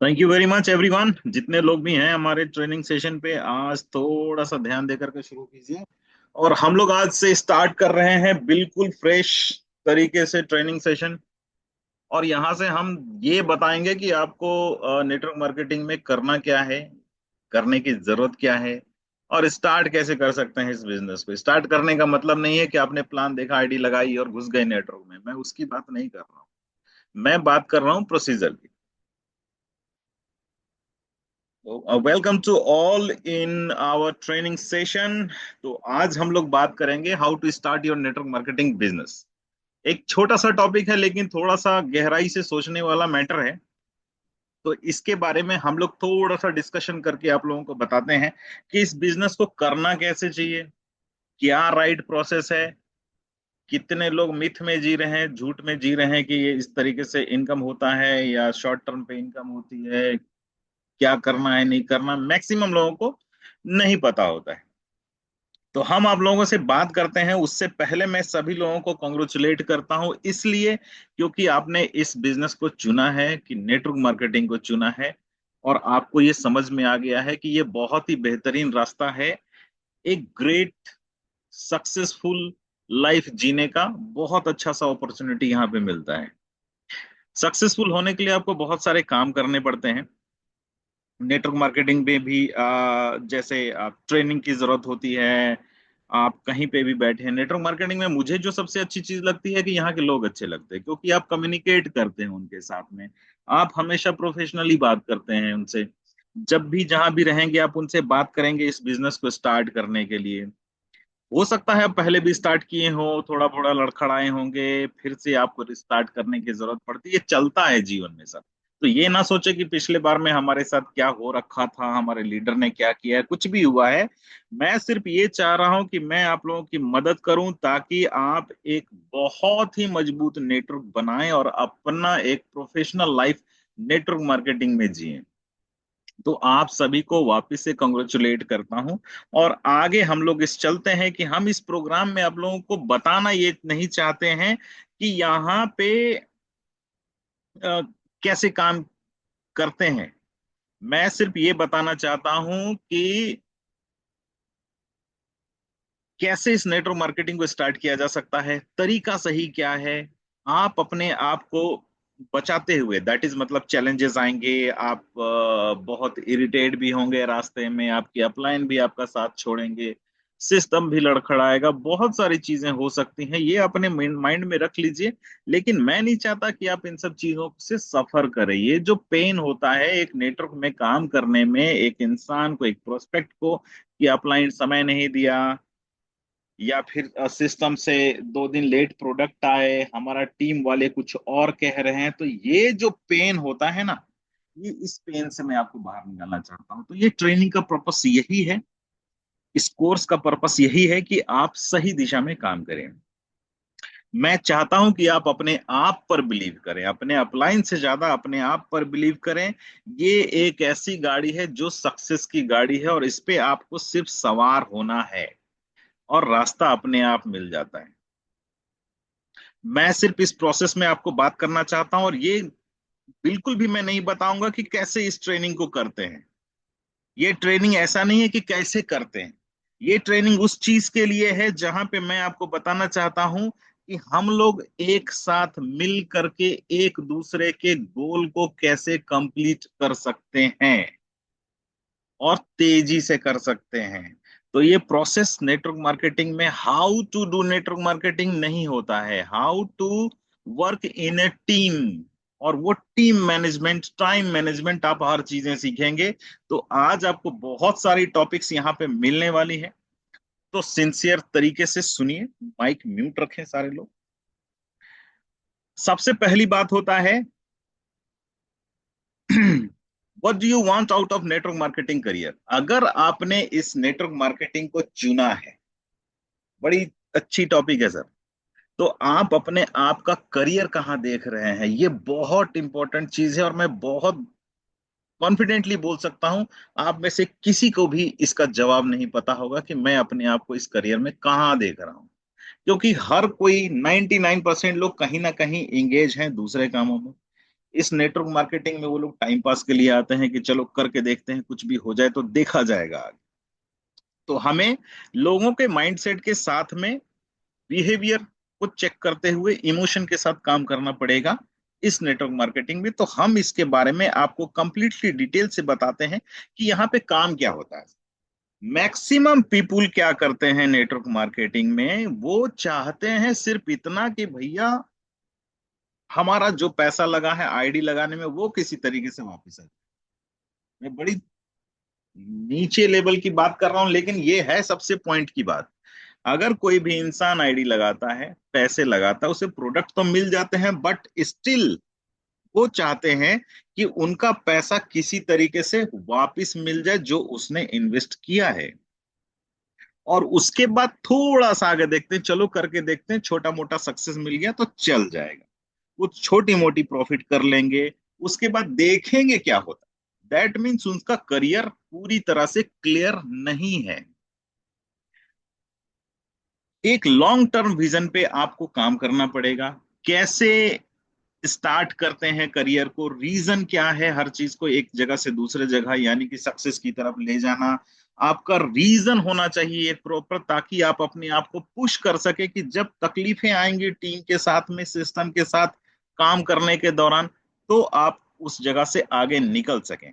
Thank you very much everyone. जितने लोग भी हैं हमारे ट्रेनिंग सेशन पे, आज थोड़ा सा ध्यान देकर के शुरू कीजिए। और हम लोग आज से स्टार्ट कर रहे हैं बिल्कुल फ्रेश तरीके से ट्रेनिंग सेशन। और यहाँ से हम ये बताएंगे कि आपको नेटवर्क मार्केटिंग में करना क्या है, करने की जरूरत क्या है, और स्टार्ट कैसे कर सकते हैं इस बिजनेस को। स्टार्ट करने का मतलब नहीं है कि आपने प्लान देखा, आईडी लगाई और घुस गए नेटवर्क में। मैं उसकी बात नहीं कर रहा हूँ, मैं बात कर रहा हूँ प्रोसीजर की। Welcome to all in our training session. तो आज हम लोग बात करेंगे how to start your network marketing business. एक छोटा सा टॉपिक है लेकिन थोड़ा सा गहराई से सोचने वाला मैटर है। तो इसके बारे में हम लोग थोड़ा सा डिस्कशन करके आप लोगों को बताते हैं कि इस बिजनेस को करना कैसे चाहिए, क्या राइट प्रोसेस है। कितने लोग मिथ में जी रहे हैं, झूठ में जी रहे हैं कि ये इस तरीके से इनकम होता है या शॉर्ट टर्म पे इनकम होती है। क्या करना है नहीं करना, मैक्सिमम लोगों को नहीं पता होता है। तो हम आप लोगों से बात करते हैं, उससे पहले मैं सभी लोगों को कॉन्ग्रेचुलेट करता हूं, इसलिए क्योंकि आपने इस बिजनेस को चुना है, कि नेटवर्क मार्केटिंग को चुना है। और आपको ये समझ में आ गया है कि ये बहुत ही बेहतरीन रास्ता है एक ग्रेट सक्सेसफुल लाइफ जीने का। बहुत अच्छा सा अपॉर्चुनिटी यहाँ पे मिलता है। सक्सेसफुल होने के लिए आपको बहुत सारे काम करने पड़ते हैं। नेटवर्क मार्केटिंग में भी जैसे ट्रेनिंग की जरूरत होती है। आप कहीं पे भी बैठे हैं, नेटवर्क मार्केटिंग में मुझे जो सबसे अच्छी चीज लगती है कि यहाँ के लोग अच्छे लगते हैं, क्योंकि आप कम्युनिकेट करते हैं उनके साथ में। आप हमेशा प्रोफेशनली बात करते हैं उनसे। जब भी जहां भी रहेंगे आप उनसे बात करेंगे इस बिजनेस को स्टार्ट करने के लिए। हो सकता है आप पहले भी स्टार्ट किए हो, थोड़ा थोड़ा लड़खड़ाए होंगे, फिर से आपको स्टार्ट करने की जरूरत पड़ती है। ये चलता है जीवन में सब। तो ये ना सोचे कि पिछले बार में हमारे साथ क्या हो रखा था, हमारे लीडर ने क्या किया है, कुछ भी हुआ है। मैं सिर्फ ये चाह रहा हूं कि मैं आप लोगों की मदद करूं ताकि आप एक बहुत ही मजबूत नेटवर्क बनाएं और अपना एक प्रोफेशनल लाइफ नेटवर्क मार्केटिंग में जिएं। तो आप सभी को वापस से कंग्रेचुलेट करता हूं। और आगे हम लोग इस चलते हैं कि हम इस प्रोग्राम में आप लोगों को बताना ये नहीं चाहते हैं कि यहाँ पे अ, कैसे काम करते हैं। मैं सिर्फ ये बताना चाहता हूं कि कैसे इस नेटवर्क मार्केटिंग को स्टार्ट किया जा सकता है, तरीका सही क्या है। आप अपने आप को बचाते हुए, दैट इज मतलब चैलेंजेस आएंगे, आप बहुत इरिटेट भी होंगे रास्ते में, आपकी अपलाइन भी आपका साथ छोड़ेंगे, सिस्टम भी लड़खड़ाएगा, बहुत सारी चीजें हो सकती हैं, ये अपने माइंड में रख लीजिए। लेकिन मैं नहीं चाहता कि आप इन सब चीजों से सफर करें। ये जो पेन होता है एक नेटवर्क में काम करने में, एक इंसान को, एक प्रोस्पेक्ट को, कि अपलाइन समय नहीं दिया, या फिर सिस्टम से 2 दिन लेट प्रोडक्ट आए, हमारा टीम वाले कुछ और कह रहे हैं, तो ये जो पेन होता है ना, ये इस पेन से मैं आपको बाहर निकालना चाहता हूँ। तो ये ट्रेनिंग का पर्पस यही है, इस कोर्स का पर्पस यही है कि आप सही दिशा में काम करें। मैं चाहता हूं कि आप अपने आप पर बिलीव करें, अपने अपलाइन से ज्यादा अपने आप पर बिलीव करें। ये एक ऐसी गाड़ी है जो सक्सेस की गाड़ी है, और इस पे आपको सिर्फ सवार होना है और रास्ता अपने आप मिल जाता है। मैं सिर्फ इस प्रोसेस में आपको बात करना चाहता हूं, और ये बिल्कुल भी मैं नहीं बताऊंगा कि कैसे इस ट्रेनिंग को करते हैं। ये ट्रेनिंग ऐसा नहीं है कि कैसे करते हैं। ये ट्रेनिंग उस चीज के लिए है जहां पे मैं आपको बताना चाहता हूं कि हम लोग एक साथ मिल करके एक दूसरे के गोल को कैसे कंप्लीट कर सकते हैं और तेजी से कर सकते हैं। तो ये प्रोसेस नेटवर्क मार्केटिंग में how to do network marketing नहीं होता है, how to work in a team. और वो टीम मैनेजमेंट, टाइम मैनेजमेंट, आप हर चीजें सीखेंगे। तो आज आपको बहुत सारी टॉपिक्स यहाँ पे मिलने वाली है। तो सिंसियर तरीके से सुनिए, माइक म्यूट रखें सारे लोग। सबसे पहली बात होता है what do you want out of network marketing career. अगर आपने इस नेटवर्क मार्केटिंग को चुना है, बड़ी अच्छी टॉपिक है सर, तो आप अपने आप का करियर कहाँ देख रहे हैं, ये बहुत इंपॉर्टेंट चीज है। और मैं बहुत कॉन्फिडेंटली बोल सकता हूं, आप में से किसी को भी इसका जवाब नहीं पता होगा कि मैं अपने आप को इस करियर में कहाँ देख रहा हूँ। क्योंकि हर कोई 99% लोग कहीं ना कहीं इंगेज हैं दूसरे कामों में, इस नेटवर्क मार्केटिंग में वो लोग टाइम पास के लिए आते हैं कि चलो करके देखते हैं, कुछ भी हो जाए तो देखा जाएगा आगे। तो हमें लोगों के माइंडसेट के साथ में बिहेवियर को चेक करते हुए इमोशन के साथ काम करना पड़ेगा इस नेटवर्क मार्केटिंग में। तो हम इसके बारे में आपको कंप्लीटली डिटेल से बताते हैं कि यहाँ पे काम क्या होता है। मैक्सिमम पीपुल क्या करते हैं नेटवर्क मार्केटिंग में, वो चाहते हैं सिर्फ इतना कि भैया हमारा जो पैसा लगा है आईडी लगाने में वो किसी तरीके से वापस आ जाए। मैं बड़ी नीचे लेवल की बात कर रहा हूं, लेकिन ये है सबसे पॉइंट की बात। अगर कोई भी इंसान आईडी लगाता है, पैसे लगाता है, उसे प्रोडक्ट तो मिल जाते हैं, बट स्टिल वो चाहते हैं कि उनका पैसा किसी तरीके से वापस मिल जाए जो उसने इन्वेस्ट किया है। और उसके बाद थोड़ा सा आगे देखते हैं, चलो करके देखते हैं, छोटा मोटा सक्सेस मिल गया तो चल जाएगा, वो छोटी मोटी प्रॉफिट कर लेंगे, उसके बाद देखेंगे क्या होता है। दैट मीन्स उनका करियर पूरी तरह से क्लियर नहीं है। एक लॉन्ग टर्म विजन पे आपको काम करना पड़ेगा। कैसे स्टार्ट करते हैं करियर को, रीजन क्या है हर चीज को एक जगह से दूसरे जगह यानी कि सक्सेस की तरफ ले जाना, आपका रीजन होना चाहिए एक प्रॉपर, ताकि आप अपने आप को पुश कर सके कि जब तकलीफें आएंगी टीम के साथ में, सिस्टम के साथ काम करने के दौरान, तो आप उस जगह से आगे निकल सकें।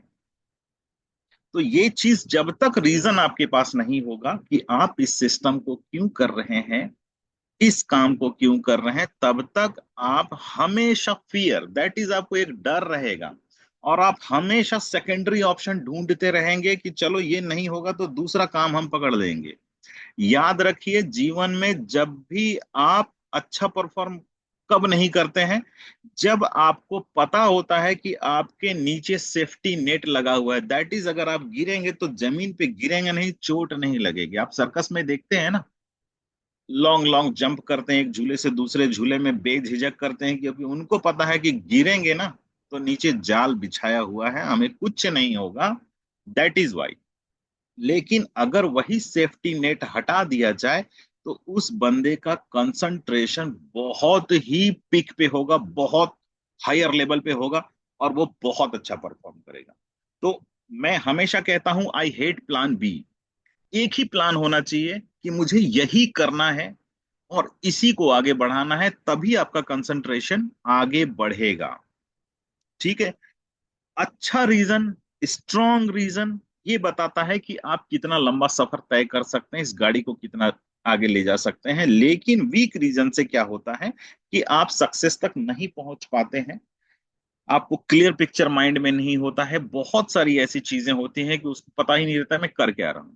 तो ये चीज जब तक रीजन आपके पास नहीं होगा कि आप इस सिस्टम को क्यों कर रहे हैं, इस काम को क्यों कर रहे हैं, तब तक आप हमेशा फियर, दैट इज आपको एक डर रहेगा, और आप हमेशा सेकेंडरी ऑप्शन ढूंढते रहेंगे कि चलो ये नहीं होगा तो दूसरा काम हम पकड़ लेंगे। याद रखिए, जीवन में जब भी आप अच्छा परफॉर्म कब नहीं करते हैं, जब आपको पता होता है कि आपके नीचे सेफ्टी नेट लगा हुआ है। दैट इज अगर आप गिरेंगे तो जमीन पे गिरेंगे नहीं, चोट नहीं लगेगी। आप सर्कस में देखते हैं ना, लॉन्ग लॉन्ग जंप करते हैं एक झूले से दूसरे झूले में, बेझिझक करते हैं, क्योंकि उनको पता है कि गिरेंगे ना तो नीचे जाल बिछाया हुआ है, हमें कुछ नहीं होगा। That is why. लेकिन अगर वही सेफ्टी नेट हटा दिया जाए तो उस बंदे का कंसंट्रेशन बहुत ही पिक पे होगा, बहुत हायर लेवल पे होगा, और वो बहुत अच्छा परफॉर्म करेगा। तो मैं हमेशा कहता हूं, आई हेट प्लान बी। एक ही प्लान होना चाहिए कि मुझे यही करना है और इसी को आगे बढ़ाना है, तभी आपका कंसंट्रेशन आगे बढ़ेगा। ठीक है। अच्छा रीजन, स्ट्रॉन्ग रीजन, ये बताता है कि आप कितना लंबा सफर तय कर सकते हैं, इस गाड़ी को कितना आगे ले जा सकते हैं। लेकिन वीक रीजन से क्या होता है कि आप सक्सेस तक नहीं पहुंच पाते हैं, आपको क्लियर पिक्चर माइंड में नहीं होता है, बहुत सारी ऐसी चीजें होती हैं कि उसको पता ही नहीं रहता मैं कर क्या रहा हूं।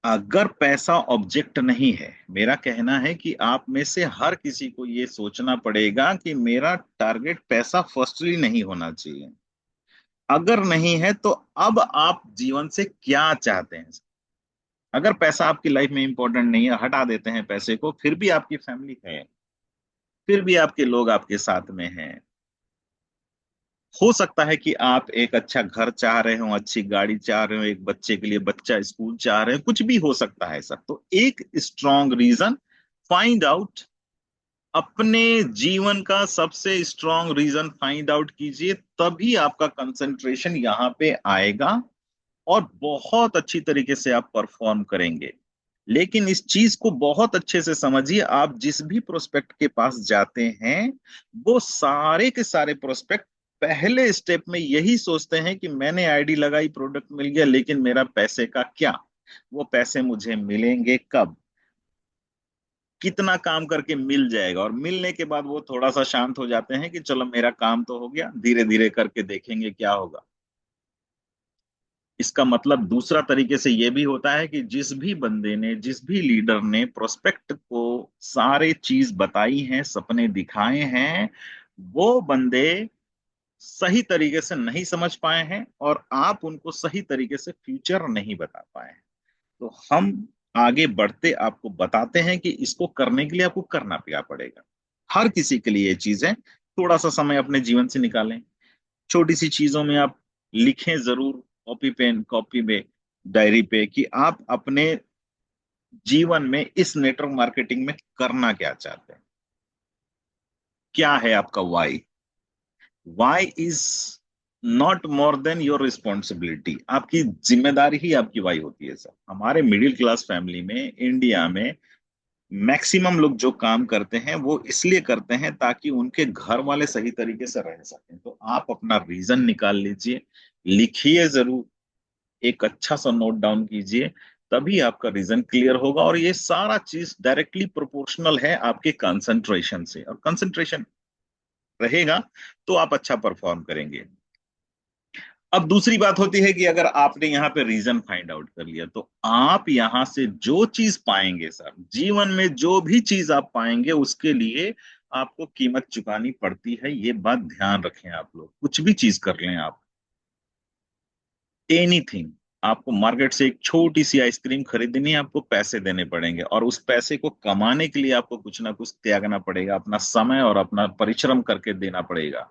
अगर पैसा ऑब्जेक्ट नहीं है, मेरा कहना है कि आप में से हर किसी को ये सोचना पड़ेगा कि मेरा टारगेट पैसा फर्स्टली नहीं होना चाहिए। अगर नहीं है तो अब आप जीवन से क्या चाहते हैं। अगर पैसा आपकी लाइफ में इंपॉर्टेंट नहीं है, हटा देते हैं पैसे को, फिर भी आपकी फैमिली है, फिर भी आपके लोग आपके साथ में हैं। हो सकता है कि आप एक अच्छा घर चाह रहे हो, अच्छी गाड़ी चाह रहे हो, एक बच्चे के लिए बच्चा स्कूल चाह रहे हो, कुछ भी हो सकता है सर। तो एक स्ट्रॉन्ग रीजन फाइंड आउट, अपने जीवन का सबसे स्ट्रॉन्ग रीजन फाइंड आउट कीजिए, तभी आपका कंसंट्रेशन यहाँ पे आएगा और बहुत अच्छी तरीके से आप परफॉर्म करेंगे। लेकिन इस चीज को बहुत अच्छे से समझिए, आप जिस भी प्रोस्पेक्ट के पास जाते हैं, वो सारे के सारे प्रोस्पेक्ट पहले स्टेप में यही सोचते हैं कि मैंने आईडी लगाई, प्रोडक्ट मिल गया, लेकिन मेरा पैसे का क्या, वो पैसे मुझे मिलेंगे कब, कितना काम करके मिल जाएगा। और मिलने के बाद वो थोड़ा सा शांत हो जाते हैं कि चलो मेरा काम तो हो गया, धीरे धीरे करके देखेंगे क्या होगा। इसका मतलब दूसरा तरीके से यह भी होता है कि जिस भी बंदे ने, जिस भी लीडर ने प्रोस्पेक्ट को सारे चीज बताई हैं, सपने दिखाए हैं, वो बंदे सही तरीके से नहीं समझ पाए हैं और आप उनको सही तरीके से फ्यूचर नहीं बता पाए हैं। तो हम आगे बढ़ते आपको बताते हैं कि इसको करने के लिए आपको करना क्या पड़ेगा। हर किसी के लिए ये चीज है, थोड़ा सा समय अपने जीवन से निकालें, छोटी सी चीजों में आप लिखें जरूर, कॉपी पेन, कॉपी में, डायरी पे, कि आप अपने जीवन में इस नेटवर्क मार्केटिंग में करना क्या चाहते हैं, क्या है आपका why? Why is not more than your responsibility. आपकी जिम्मेदारी ही आपकी वाई होती है सर। हमारे मिडिल क्लास फैमिली में, इंडिया में मैक्सिमम लोग जो काम करते हैं वो इसलिए करते हैं ताकि उनके घर वाले सही तरीके से रह सकें। तो आप अपना रीजन निकाल लीजिए, लिखिए जरूर, एक अच्छा सा नोट डाउन कीजिए, तभी आपका रीजन क्लियर होगा। और ये सारा चीज डायरेक्टली प्रोपोर्शनल है आपके कंसंट्रेशन से, और कंसंट्रेशन रहेगा तो आप अच्छा परफॉर्म करेंगे। अब दूसरी बात होती है कि अगर आपने यहाँ पे रीजन फाइंड आउट कर लिया तो आप यहाँ से जो चीज पाएंगे सर, जीवन में जो भी चीज आप पाएंगे उसके लिए आपको कीमत चुकानी पड़ती है। ये बात ध्यान रखें आप लोग। कुछ भी चीज कर लें आप, एनीथिंग, आपको मार्केट से एक छोटी सी आइसक्रीम खरीदनी है, आपको पैसे देने पड़ेंगे, और उस पैसे को कमाने के लिए आपको कुछ ना कुछ त्यागना पड़ेगा, अपना समय और अपना परिश्रम करके देना पड़ेगा।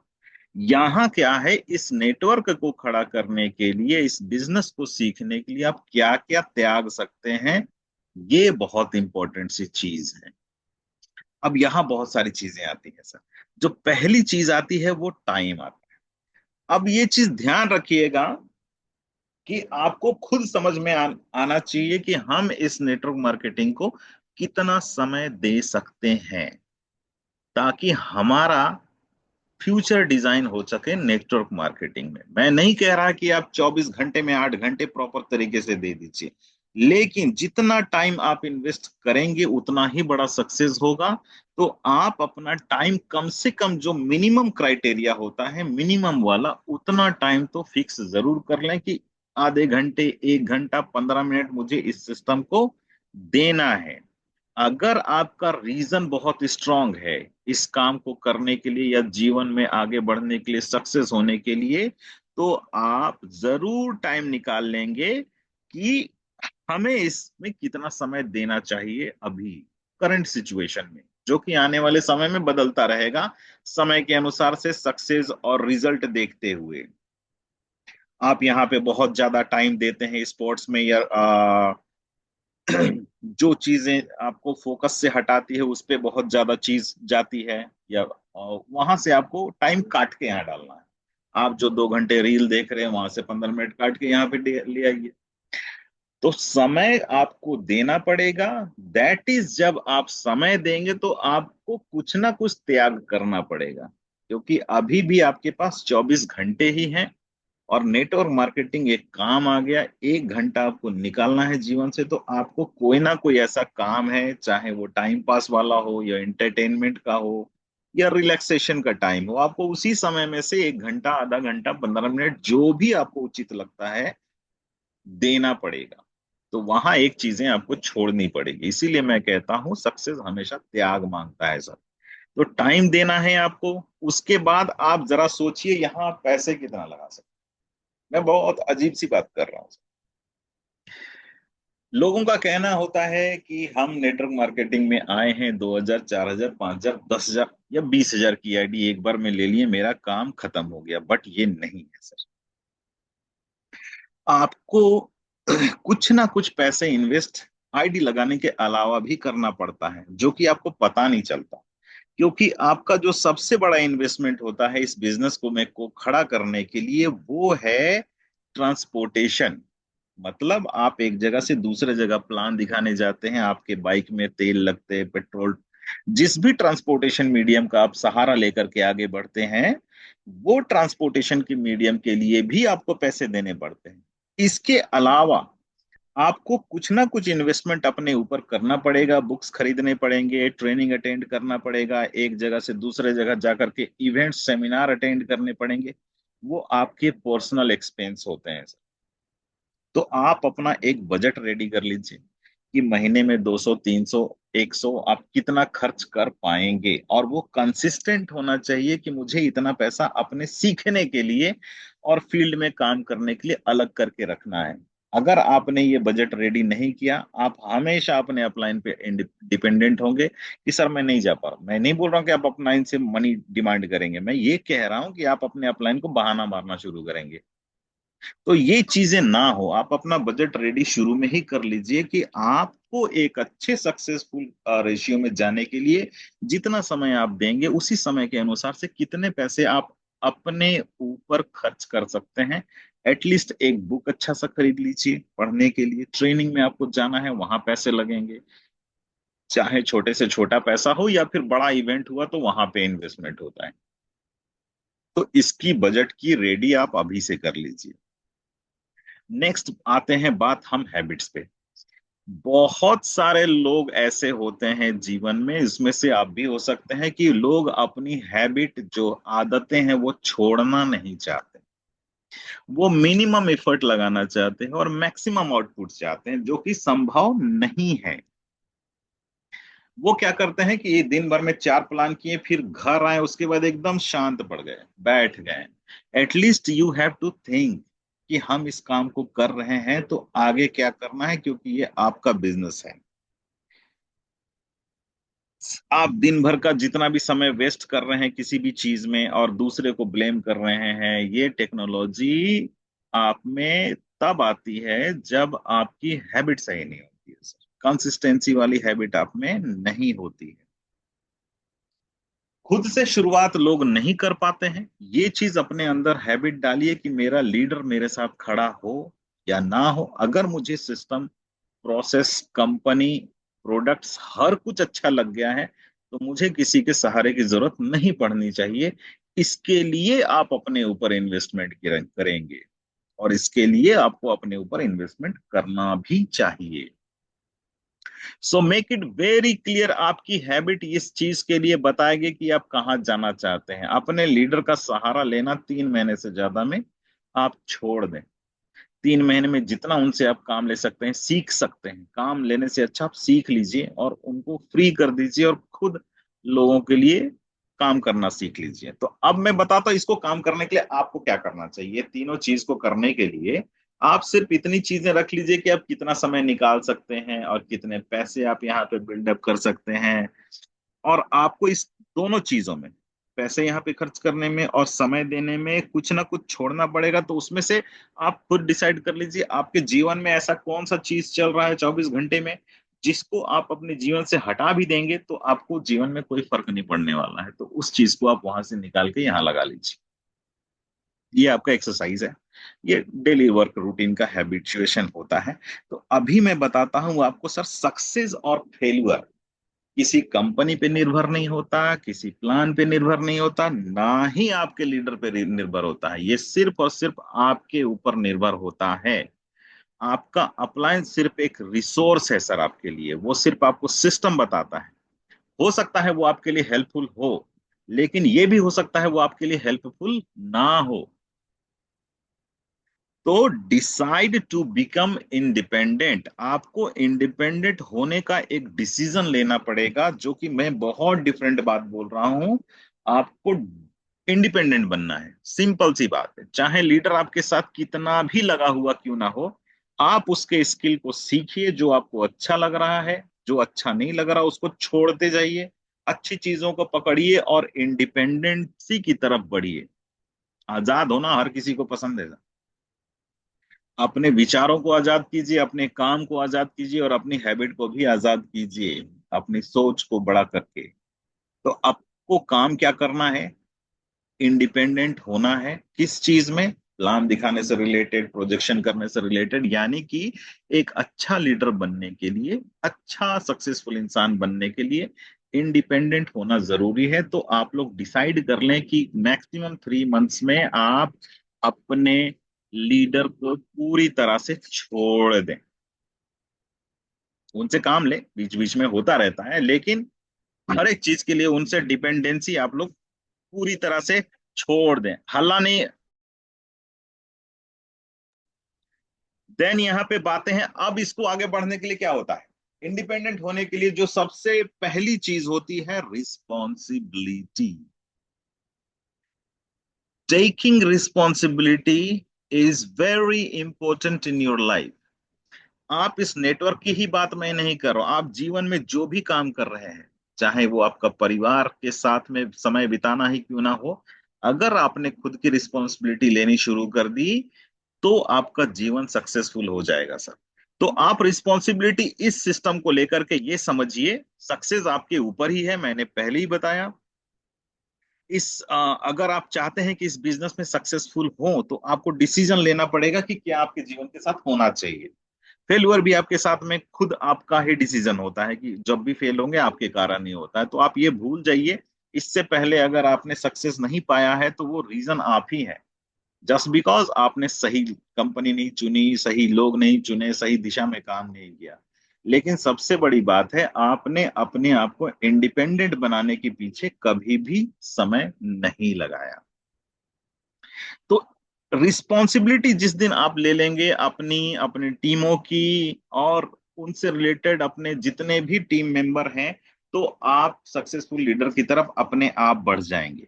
यहाँ क्या है, इस नेटवर्क को खड़ा करने के लिए, इस बिजनेस को सीखने के लिए आप क्या क्या त्याग सकते हैं, ये बहुत इंपॉर्टेंट सी चीज है। अब यहाँ बहुत सारी चीजें आती है सर। जो पहली चीज आती है वो टाइम आता है। अब ये चीज ध्यान रखिएगा कि आपको खुद समझ में आना चाहिए कि हम इस नेटवर्क मार्केटिंग को कितना समय दे सकते हैं, ताकि हमारा फ्यूचर डिजाइन हो सके नेटवर्क मार्केटिंग में। मैं नहीं कह रहा कि आप 24 घंटे में 8 घंटे प्रॉपर तरीके से दे दीजिए, लेकिन जितना टाइम आप इन्वेस्ट करेंगे उतना ही बड़ा सक्सेस होगा। तो आप अपना टाइम कम से कम, जो मिनिमम क्राइटेरिया होता है मिनिमम वाला, उतना टाइम तो फिक्स जरूर कर लें कि आधे घंटे, 1 घंटा, 15 मिनट मुझे इस सिस्टम को देना है। अगर आपका रीजन बहुत स्ट्रांग है इस काम को करने के लिए, या जीवन में आगे बढ़ने के लिए, सक्सेस होने के लिए, तो आप जरूर टाइम निकाल लेंगे कि हमें इसमें कितना समय देना चाहिए अभी करंट सिचुएशन में, जो कि आने वाले समय में बदलता रहेगा समय के अनुसार से, सक्सेस और रिजल्ट देखते हुए। आप यहाँ पे बहुत ज्यादा टाइम देते हैं स्पोर्ट्स में, या जो चीजें आपको फोकस से हटाती है उस पे बहुत ज्यादा चीज जाती है, या वहां से आपको टाइम काट के यहाँ डालना है। आप जो 2 घंटे रील देख रहे हैं वहां से 15 मिनट काट के यहाँ पे ले आइए। तो समय आपको देना पड़ेगा। दैट इज, जब आप समय देंगे तो आपको कुछ ना कुछ त्याग करना पड़ेगा, क्योंकि अभी भी आपके पास 24 घंटे ही हैं। और नेटवर्क मार्केटिंग एक काम आ गया, 1 घंटा आपको निकालना है जीवन से, तो आपको कोई ना कोई ऐसा काम है, चाहे वो टाइम पास वाला हो, या एंटरटेनमेंट का हो, या रिलैक्सेशन का टाइम हो, आपको उसी समय में से 1 घंटा, आधा घंटा, 15 मिनट, जो भी आपको उचित लगता है, देना पड़ेगा। तो वहां एक चीजें आपको छोड़नी पड़ेगी। इसीलिए मैं कहता हूं सक्सेस हमेशा त्याग मांगता है सर। तो टाइम देना है आपको। उसके बाद आप जरा सोचिए यहाँ आप पैसे कितना लगा सकते हैं। मैं बहुत अजीब सी बात कर रहा हूँ। लोगों का कहना होता है कि हम नेटवर्क मार्केटिंग में आए हैं, 2,000, 4,000, 5,000, 10,000 या 20,000 की आईडी एक बार में ले लिए, मेरा काम खत्म हो गया। बट ये नहीं है सर। आपको कुछ ना कुछ पैसे इन्वेस्ट आईडी लगाने के अलावा भी करना पड़ता है, जो कि आपको पता नहीं चलता। क्योंकि आपका जो सबसे बड़ा इन्वेस्टमेंट होता है इस बिजनेस को खड़ा करने के लिए, वो है ट्रांसपोर्टेशन। मतलब आप एक जगह से दूसरे जगह प्लान दिखाने जाते हैं, आपके बाइक में तेल लगते हैं, पेट्रोल, जिस भी ट्रांसपोर्टेशन मीडियम का आप सहारा लेकर के आगे बढ़ते हैं, वो ट्रांसपोर्टेशन की मीडियम के लिए भी आपको पैसे देने पड़ते हैं। इसके अलावा आपको कुछ ना कुछ इन्वेस्टमेंट अपने ऊपर करना पड़ेगा, बुक्स खरीदने पड़ेंगे, ट्रेनिंग अटेंड करना पड़ेगा, एक जगह से दूसरे जगह जाकर के इवेंट, सेमिनार अटेंड करने पड़ेंगे। वो आपके पर्सनल एक्सपेंस होते हैं। तो आप अपना एक बजट रेडी कर लीजिए कि महीने में 200, 300, 100 आप कितना खर्च कर पाएंगे, और वो कंसिस्टेंट होना चाहिए कि मुझे इतना पैसा अपने सीखने के लिए और फील्ड में काम करने के लिए अलग करके रखना है। अगर आपने ये बजट रेडी नहीं किया, आप हमेशा अपने अपलाइन पे डिपेंडेंट होंगे कि सर मैं नहीं जा पा रहा। मैं नहीं बोल रहा हूँ कि आप अपलाइन से मनी डिमांड करेंगे, मैं ये कह रहा हूँ कि आप अपने अपलाइन को बहाना मारना शुरू करेंगे। तो ये चीजें ना हो, आप अपना बजट रेडी शुरू में ही कर लीजिए कि आपको एक अच्छे सक्सेसफुल रेशियो में जाने के लिए जितना समय आप देंगे उसी समय के अनुसार से कितने पैसे आप अपने ऊपर खर्च कर सकते हैं। एटलीस्ट एक बुक अच्छा सा खरीद लीजिए पढ़ने के लिए, ट्रेनिंग में आपको जाना है वहां पैसे लगेंगे, चाहे छोटे से छोटा पैसा हो या फिर बड़ा इवेंट हुआ तो वहां पे इन्वेस्टमेंट होता है। तो इसकी बजट की रेडी आप अभी से कर लीजिए। नेक्स्ट आते हैं बात हम हैबिट्स पे। बहुत सारे लोग ऐसे होते हैं जीवन में, इसमें से आप भी हो सकते हैं, कि लोग अपनी हैबिट जो आदतें हैं वो छोड़ना नहीं चाहते। वो मिनिमम एफर्ट लगाना चाहते हैं और मैक्सिमम आउटपुट चाहते हैं, जो कि संभव नहीं है। वो क्या करते हैं कि ये दिन भर में 4 प्लान किए, फिर घर आए उसके बाद एकदम शांत पड़ गए, बैठ गए। At least you have to think कि हम इस काम को कर रहे हैं तो आगे क्या करना है, क्योंकि ये आपका बिजनेस है। आप दिन भर का जितना भी समय वेस्ट कर रहे हैं किसी भी चीज में और दूसरे को ब्लेम कर रहे हैं, ये टेक्नोलॉजी आप में तब आती है जब आपकी हैबिट सही नहीं होती है सर, कंसिस्टेंसी वाली हैबिट आप में नहीं होती है। खुद से शुरुआत लोग नहीं कर पाते हैं। ये चीज अपने अंदर हैबिट डालिए कि मेरा लीडर मेरे साथ खड़ा हो या ना हो, अगर मुझे सिस्टम, प्रोसेस, कंपनी, प्रोडक्ट्स हर कुछ अच्छा लग गया है तो मुझे किसी के सहारे की जरूरत नहीं पड़नी चाहिए। इसके लिए आप अपने ऊपर इन्वेस्टमेंट करेंगे और इसके लिए आपको अपने ऊपर इन्वेस्टमेंट करना भी चाहिए। So make it very clear, आपकी हैबिट इस चीज के लिए बताएगी कि आप कहाँ जाना चाहते हैं। अपने लीडर का सहारा लेना 3 महीने से ज्यादा में आप छोड़ दें। 3 महीने में जितना उनसे आप काम ले सकते हैं, सीख सकते हैं, काम लेने से अच्छा आप सीख लीजिए और उनको फ्री कर दीजिए और खुद लोगों के लिए काम करना सीख लीजिए। तो अब मैं बताता हूँ इसको काम करने के लिए आपको क्या करना चाहिए। तीनों चीज को करने के लिए आप सिर्फ इतनी चीजें रख लीजिए कि आप कितना समय निकाल सकते हैं और कितने पैसे आप यहाँ पे बिल्डअप कर सकते हैं। और आपको इस दोनों चीजों में, पैसे यहाँ पे खर्च करने में और समय देने में, कुछ ना कुछ छोड़ना पड़ेगा। तो उसमें से आप खुद डिसाइड कर लीजिए आपके जीवन में ऐसा कौन सा चीज चल रहा है 24 घंटे में जिसको आप अपने जीवन से हटा भी देंगे तो आपको जीवन में कोई फर्क नहीं पड़ने वाला है। तो उस चीज को आप वहां से निकाल के यहाँ लगा लीजिए। ये आपका एक्सरसाइज है, ये डेली वर्क रूटीन का हैबिचुएशन होता है। तो अभी मैं बताता हूँ आपको सर, सक्सेस और फेल्यूर किसी कंपनी पे निर्भर नहीं होता, किसी प्लान पे निर्भर नहीं होता, ना ही आपके लीडर पे निर्भर होता है। ये सिर्फ और सिर्फ आपके ऊपर निर्भर होता है। आपका अप्लायंस सिर्फ एक रिसोर्स है सर आपके लिए, वो सिर्फ आपको सिस्टम बताता है। हो सकता है वो आपके लिए हेल्पफुल हो, लेकिन ये भी हो सकता है वो आपके लिए हेल्पफुल ना हो। तो डिसाइड टू बिकम इंडिपेंडेंट, आपको इंडिपेंडेंट होने का एक डिसीजन लेना पड़ेगा, जो कि मैं बहुत डिफरेंट बात बोल रहा हूं। आपको इंडिपेंडेंट बनना है, सिंपल सी बात है। चाहे लीडर आपके साथ कितना भी लगा हुआ क्यों ना हो, आप उसके स्किल को सीखिए, जो आपको अच्छा लग रहा है, जो अच्छा नहीं लग रहा उसको छोड़ते जाइए, अच्छी चीजों को पकड़िए और इंडिपेंडेंसी की तरफ बढ़िए। आजाद होना हर किसी को पसंद है। अपने विचारों को आजाद कीजिए, अपने काम को आजाद कीजिए और अपनी हैबिट को भी आजाद कीजिए, अपनी सोच को बड़ा करके। तो आपको काम क्या करना है? इंडिपेंडेंट होना है। किस चीज में? प्लान दिखाने से रिलेटेड, प्रोजेक्शन करने से रिलेटेड, यानी कि एक अच्छा लीडर बनने के लिए, अच्छा सक्सेसफुल इंसान बनने के लिए इंडिपेंडेंट होना जरूरी है। तो आप लोग डिसाइड कर लें कि मैक्सिमम 3 मंथ्स में आप अपने लीडर को पूरी तरह से छोड़ दें। उनसे काम ले, बीच बीच में होता रहता है, लेकिन हर एक चीज के लिए उनसे डिपेंडेंसी आप लोग पूरी तरह से छोड़ दें, हल्ला नहीं। देन यहाँ पे बातें हैं, अब इसको आगे बढ़ने के लिए क्या होता है? इंडिपेंडेंट होने के लिए जो सबसे पहली चीज होती है, responsibility. Taking responsibility is very important in your life. आप इस नेटवर्क की ही बात मैं नहीं कर रहा हूं, आप जीवन में जो भी काम कर रहे हैं, चाहे वो आपका परिवार के साथ में समय बिताना ही क्यों ना हो, अगर आपने खुद की रिस्पॉन्सिबिलिटी लेनी शुरू कर दी तो आपका जीवन सक्सेसफुल हो जाएगा सर। तो आप रिस्पॉन्सिबिलिटी इस सिस्टम को लेकर के ये समझिए, सक्सेस आपके ऊपर ही है, मैंने पहले ही बताया। अगर आप चाहते हैं कि इस बिजनेस में सक्सेसफुल हो तो आपको डिसीजन लेना पड़ेगा कि क्या आपके जीवन के साथ होना चाहिए। फेल्यूर भी आपके साथ में खुद आपका ही डिसीजन होता है, कि जब भी फेल होंगे आपके कारण ही होता है, तो आप ये भूल जाइए। इससे पहले अगर आपने सक्सेस नहीं पाया है तो वो रीजन आप ही है, जस्ट बिकॉज आपने सही कंपनी नहीं चुनी, सही लोग नहीं चुने, सही दिशा में काम नहीं किया। लेकिन सबसे बड़ी बात है, आपने अपने आप को इंडिपेंडेंट बनाने के पीछे कभी भी समय नहीं लगाया। तो रिस्पॉन्सिबिलिटी जिस दिन आप ले लेंगे अपनी अपनी टीमों की, और उनसे रिलेटेड अपने जितने भी टीम मेंबर हैं, तो आप सक्सेसफुल लीडर की तरफ अपने आप बढ़ जाएंगे।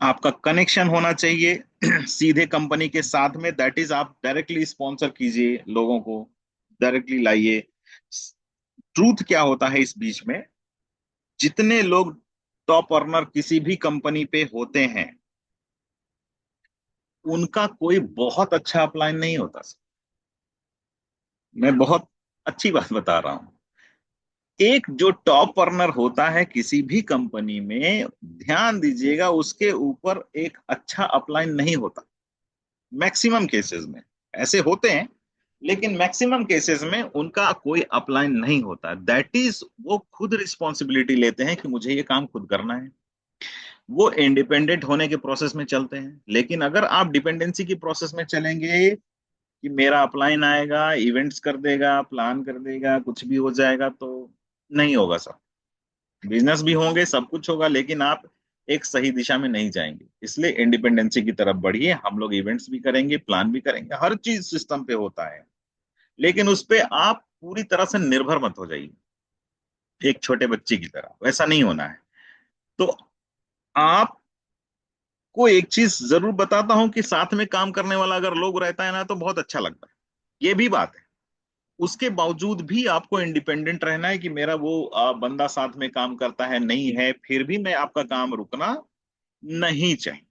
आपका कनेक्शन होना चाहिए सीधे कंपनी के साथ में, दैट इज आप डायरेक्टली स्पॉन्सर कीजिए लोगों को, डायरेक्टली लाइए। ट्रूथ क्या होता है इस बीच में, जितने लोग टॉप अर्नर किसी भी कंपनी पे होते हैं, उनका कोई बहुत अच्छा अपलाइन नहीं होता। मैं बहुत अच्छी बात बता रहा हूं। एक जो टॉप अर्नर होता है किसी भी कंपनी में, ध्यान दीजिएगा, उसके ऊपर एक अच्छा अपलाइन नहीं होता। मैक्सिमम केसेस में ऐसे होते हैं, लेकिन मैक्सिमम केसेस में उनका कोई अपलाइन नहीं होता। दैट इज वो खुद रिस्पॉन्सिबिलिटी लेते हैं कि मुझे ये काम खुद करना है। वो इंडिपेंडेंट होने के प्रोसेस में चलते हैं। लेकिन अगर आप डिपेंडेंसी की प्रोसेस में चलेंगे कि मेरा अपलाइन आएगा, इवेंट्स कर देगा, प्लान कर देगा, कुछ भी हो जाएगा, तो नहीं होगा सर। बिजनेस भी होंगे, सब कुछ होगा, लेकिन आप एक सही दिशा में नहीं जाएंगे। इसलिए इंडिपेंडेंसी की तरफ बढ़िए। हम लोग इवेंट्स भी करेंगे, प्लान भी करेंगे, हर चीज सिस्टम पे होता है, लेकिन उस पे आप पूरी तरह से निर्भर मत हो जाइए, एक छोटे बच्चे की तरह। वैसा नहीं होना है। तो आपको एक चीज जरूर बताता हूं कि साथ में काम करने वाला अगर लोग रहता है ना तो बहुत अच्छा लगता है, ये भी बात है। उसके बावजूद भी आपको इंडिपेंडेंट रहना है कि मेरा वो बंदा साथ में काम करता है नहीं है, फिर भी मैं आपका काम रुकना नहीं चाहिए।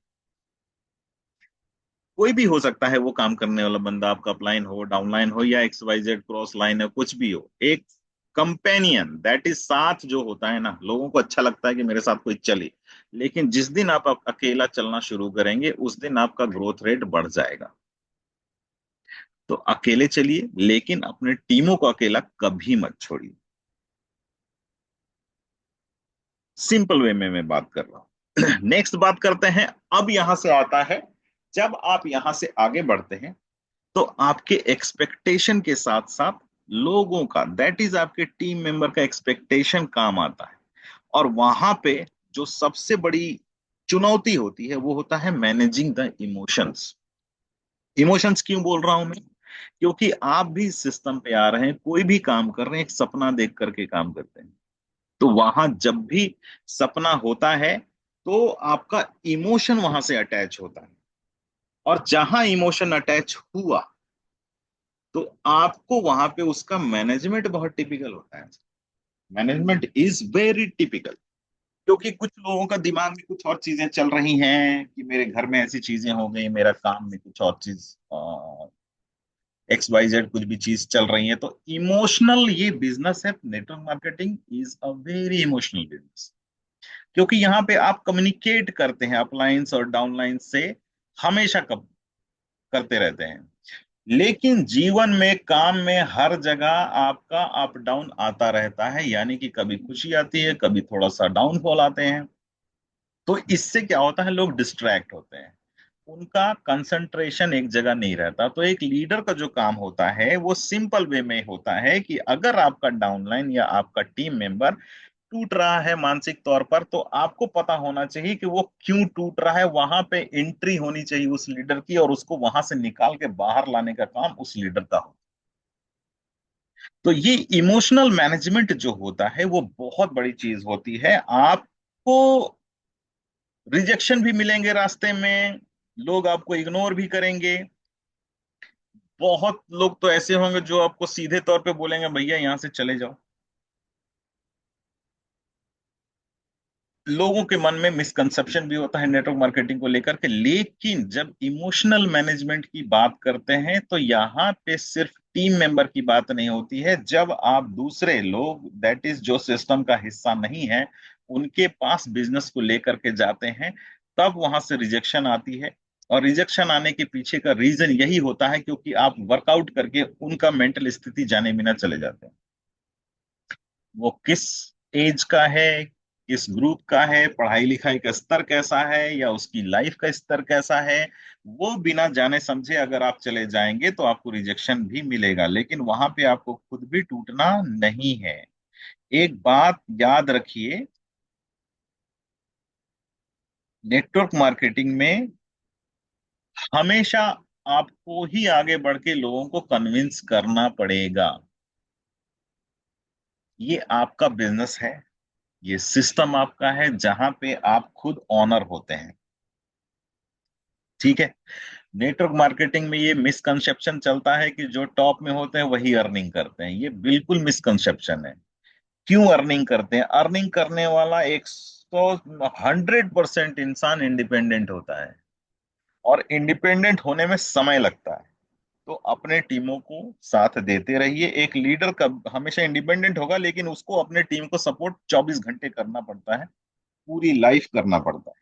कोई भी हो सकता है वो काम करने वाला बंदा, आपका अपलाइन हो, डाउनलाइन हो, या X Y Z cross line है, कुछ भी हो। एक कंपेनियन, दैट इज साथ जो होता है ना, लोगों को अच्छा लगता है कि मेरे साथ कोई चले। लेकिन जिस दिन आप अकेला चलना शुरू करेंगे उस दिन आपका ग्रोथ रेट बढ़ जाएगा। तो अकेले चलिए, लेकिन अपने टीमों को अकेला कभी मत छोड़िए। सिंपल वे में मैं बात कर रहा हूं। नेक्स्ट बात करते हैं। अब यहां से आता है, जब आप यहां से आगे बढ़ते हैं तो आपके एक्सपेक्टेशन के साथ साथ लोगों का, दैट इज आपके टीम मेंबर का एक्सपेक्टेशन काम आता है। और वहां पे जो सबसे बड़ी चुनौती होती है वो होता है मैनेजिंग द इमोशंस। इमोशंस क्यों बोल रहा हूं मैं? क्योंकि आप भी सिस्टम पे आ रहे हैं, कोई भी काम कर रहे हैं एक सपना देख करके काम करते हैं। तो वहां जब भी सपना होता है तो आपका इमोशन वहां से अटैच होता है। और जहां इमोशन अटैच हुआ तो आपको वहां पे उसका मैनेजमेंट बहुत टिपिकल होता है। Management is very typical. क्योंकि कुछ लोगों का दिमाग में कुछ और चीजें चल रही हैं कि मेरे घर में ऐसी चीजें हो गई, मेरा काम में कुछ और चीज एक्स वाई जेड कुछ भी चीज चल रही है। तो इमोशनल ये बिजनेस है, network marketing is a very emotional business. क्योंकि यहाँ पे आप कम्युनिकेट करते हैं अपलाइंस और डाउनलाइन से, हमेशा कब करते रहते हैं। लेकिन जीवन में, काम में, हर जगह आपका अप डाउन आता रहता है, यानी कि कभी खुशी आती है, कभी थोड़ा सा डाउनफॉल आते हैं। तो इससे क्या होता है, लोग डिस्ट्रैक्ट होते हैं, उनका कंसंट्रेशन एक जगह नहीं रहता। तो एक लीडर का जो काम होता है वो सिंपल वे में होता है कि अगर आपका डाउनलाइन या आपका टीम मेंबर टूट रहा है मानसिक तौर पर, तो आपको पता होना चाहिए कि वो क्यों टूट रहा है। वहां पे एंट्री होनी चाहिए उस लीडर की, और उसको वहां से निकाल के बाहर लाने का काम उस लीडर का हो। तो ये इमोशनल मैनेजमेंट जो होता है वो बहुत बड़ी चीज होती है। आपको रिजेक्शन भी मिलेंगे रास्ते में, लोग आपको इग्नोर भी करेंगे। बहुत लोग तो ऐसे होंगे जो आपको सीधे तौर पे बोलेंगे भैया यहाँ से चले जाओ। लोगों के मन में मिसकंसेप्शन भी होता है नेटवर्क मार्केटिंग को लेकर के, लेकिन जब इमोशनल मैनेजमेंट की बात करते हैं तो यहाँ पे सिर्फ टीम मेंबर की बात नहीं होती है। जब आप दूसरे लोग, दैट इज जो सिस्टम का हिस्सा नहीं है, उनके पास बिजनेस को लेकर के जाते हैं, तब वहां से रिजेक्शन आती है। और रिजेक्शन आने के पीछे का रीजन यही होता है क्योंकि आप वर्कआउट करके उनका मेंटल स्थिति जाने बिना चले जाते हैं। वो किस एज का है, किस ग्रुप का है, पढ़ाई लिखाई का स्तर कैसा है, या उसकी लाइफ का स्तर कैसा है, वो बिना जाने समझे अगर आप चले जाएंगे तो आपको रिजेक्शन भी मिलेगा, लेकिन वहां पे आपको खुद भी टूटना नहीं है। एक बात याद रखिए, नेटवर्क मार्केटिंग में हमेशा आपको ही आगे बढ़ के लोगों को कन्विंस करना पड़ेगा। ये आपका बिजनेस है, ये सिस्टम आपका है जहां पे आप खुद ऑनर होते हैं। ठीक है। नेटवर्क मार्केटिंग में ये मिसकंसेप्शन चलता है कि जो टॉप में होते हैं वही अर्निंग करते हैं। ये बिल्कुल मिसकंसेप्शन है। क्यों अर्निंग करते हैं? अर्निंग करने वाला 100% इंसान इंडिपेंडेंट होता है, और इंडिपेंडेंट होने में समय लगता है। तो अपने टीमों को साथ देते रहिए। एक लीडर कब हमेशा इंडिपेंडेंट होगा, लेकिन उसको अपने टीम को सपोर्ट 24 घंटे करना पड़ता है, पूरी लाइफ करना पड़ता है।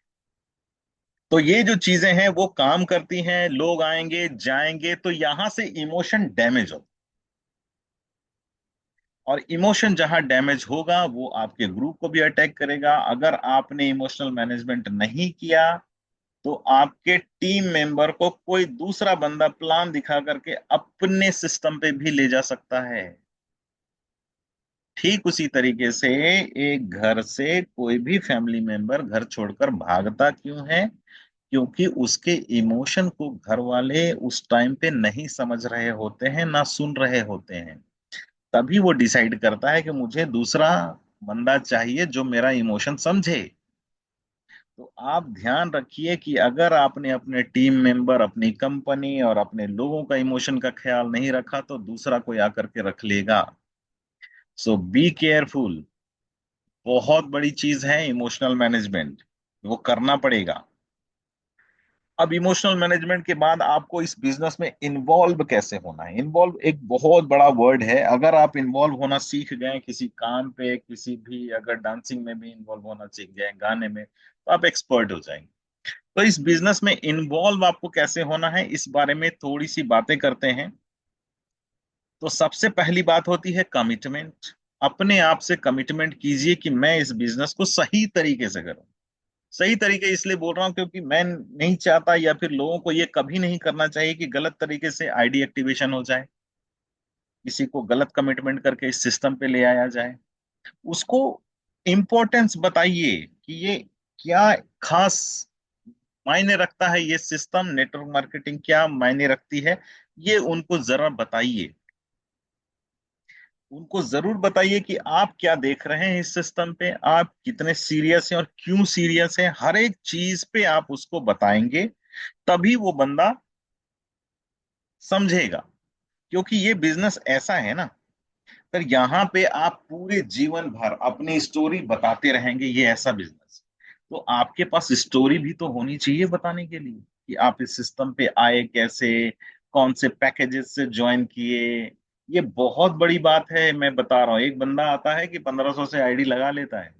तो ये जो चीजें हैं वो काम करती हैं। लोग आएंगे जाएंगे तो यहां से इमोशन डैमेज हो, और इमोशन जहां डैमेज होगा वो आपके ग्रुप को भी अटैक करेगा। अगर आपने इमोशनल मैनेजमेंट नहीं किया तो आपके टीम मेंबर को कोई दूसरा बंदा प्लान दिखा करके अपने सिस्टम पे भी ले जा सकता है। ठीक उसी तरीके से एक घर से कोई भी फैमिली मेंबर घर छोड़कर भागता क्यों है? क्योंकि उसके इमोशन को घर वाले उस टाइम पे नहीं समझ रहे होते हैं, ना सुन रहे होते हैं। तभी वो डिसाइड करता है कि मुझे दूसरा बंदा चाहिए जो मेरा इमोशन समझे। तो आप ध्यान रखिए कि अगर आपने अपने टीम मेंबर, अपनी कंपनी और अपने लोगों का इमोशन का ख्याल नहीं रखा तो दूसरा कोई आकर के रख लेगा। सो बी केयरफुल। बहुत बड़ी चीज है इमोशनल मैनेजमेंट, वो करना पड़ेगा। अब इमोशनल मैनेजमेंट के बाद आपको इस बिजनेस में इन्वॉल्व कैसे होना है? इन्वॉल्व एक बहुत बड़ा वर्ड है। अगर आप इन्वॉल्व होना सीख गए किसी काम पे, किसी भी, अगर डांसिंग में भी इन्वॉल्व होना सीख गए, गाने में, तो आप एक्सपर्ट हो जाएंगे। तो इस बिजनेस में इन्वॉल्व आपको कैसे होना है, इस बारे में थोड़ी सी बातें करते हैं। तो सबसे पहली बात होती है कमिटमेंट। अपने आप से कमिटमेंट कीजिए कि मैं इस बिजनेस को सही तरीके से करूं। सही तरीके इसलिए बोल रहा हूं क्योंकि मैं नहीं चाहता, या फिर लोगों को ये कभी नहीं करना चाहिए कि गलत तरीके से आईडी एक्टिवेशन हो जाए, किसी को गलत कमिटमेंट करके इस सिस्टम पे ले आया जाए। उसको इम्पोर्टेंस बताइए कि ये क्या खास मायने रखता है, ये सिस्टम नेटवर्क मार्केटिंग क्या मायने रखती है, ये उनको जरा बताइए। उनको जरूर बताइए कि आप क्या देख रहे हैं इस सिस्टम पे, आप कितने सीरियस हैं और क्यों सीरियस हैं। हर एक चीज पे आप उसको बताएंगे, तभी वो बंदा समझेगा। क्योंकि ये बिजनेस ऐसा है ना, पर यहाँ पे आप पूरे जीवन भर अपनी स्टोरी बताते रहेंगे। ये ऐसा बिजनेस, तो आपके पास स्टोरी भी तो होनी चाहिए बताने के लिए कि आप इस सिस्टम पे आए कैसे, कौन से पैकेजेस से ज्वाइन किए। ये बहुत बड़ी बात है। मैं बता रहा हूँ, एक बंदा आता है कि 1500 से आईडी लगा लेता है,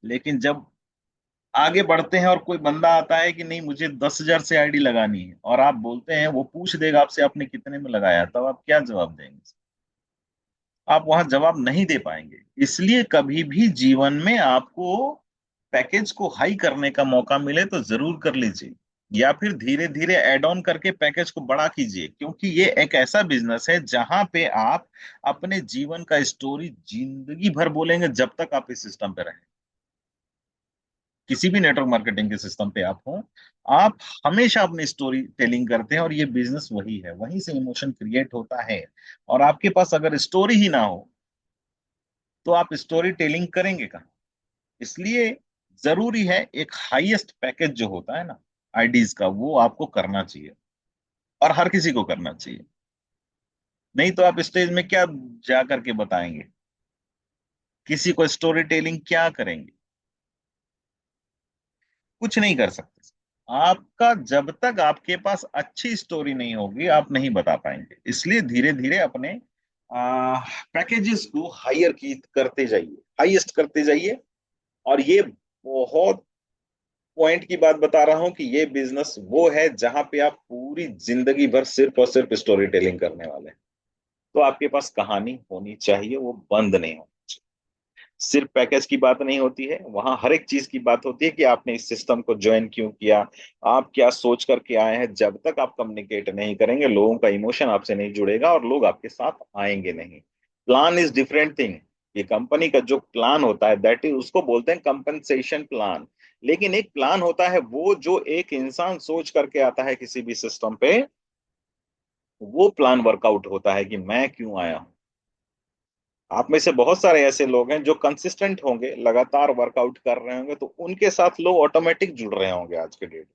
लेकिन जब आगे बढ़ते हैं और कोई बंदा आता है कि नहीं मुझे 10,000 से आईडी लगानी है, और आप बोलते हैं, वो पूछ देगा आपसे आपने कितने में लगाया, तब आप क्या जवाब देंगे? आप वहां जवाब नहीं दे पाएंगे। इसलिए कभी भी जीवन में आपको पैकेज को हाई करने का मौका मिले तो जरूर कर लीजिए, या फिर धीरे धीरे ऐड ऑन करके पैकेज को बड़ा कीजिए। क्योंकि ये एक ऐसा बिजनेस है जहां पे आप अपने जीवन का स्टोरी जिंदगी भर बोलेंगे जब तक आप इस सिस्टम पे रहें। किसी भी नेटवर्क मार्केटिंग के सिस्टम पे आप हो, आप हमेशा अपनी स्टोरी टेलिंग करते हैं, और ये बिजनेस वही है, वहीं से इमोशन क्रिएट होता है। और आपके पास अगर स्टोरी ही ना हो तो आप स्टोरी टेलिंग करेंगे कहाँ? इसलिए जरूरी है एक हाईएस्ट पैकेज जो होता है ना आईडीज का, वो आपको करना चाहिए, और हर किसी को करना चाहिए। नहीं तो आप स्टेज में क्या जा करके बताएंगे, किसी को स्टोरी टेलिंग क्या करेंगे? कुछ नहीं कर सकते। आपका जब तक आपके पास अच्छी स्टोरी नहीं होगी आप नहीं बता पाएंगे। इसलिए धीरे धीरे अपने पैकेजेस को हायर की करते जाइए, हाईएस्ट करते जाइए। और ये बहुत पॉइंट की बात बता रहा हूं कि ये बिजनेस वो है जहां पे आप पूरी जिंदगी भर सिर्फ और सिर्फ स्टोरी टेलिंग करने वाले हैं। तो आपके पास कहानी होनी चाहिए, वो बंद नहीं हो। सिर्फ पैकेज की बात नहीं होती है, वहां हर एक चीज की बात होती है कि आपने इस सिस्टम को ज्वाइन क्यों किया, आप क्या सोच करके आए हैं। जब तक आप कम्युनिकेट नहीं करेंगे लोगों का इमोशन आपसे नहीं जुड़ेगा और लोग आपके साथ आएंगे नहीं। Plan is different thing. ये कंपनी का जो प्लान होता है दैट इज, उसको बोलते हैं कंपनसेशन प्लान। लेकिन एक प्लान होता है वो जो एक इंसान सोच करके आता है किसी भी सिस्टम पे, वो प्लान वर्कआउट होता है कि मैं क्यों आया हूं। आप में से बहुत सारे ऐसे लोग हैं जो कंसिस्टेंट होंगे, लगातार वर्कआउट कर रहे होंगे, तो उनके साथ लोग ऑटोमेटिक जुड़ रहे होंगे आज के डेट।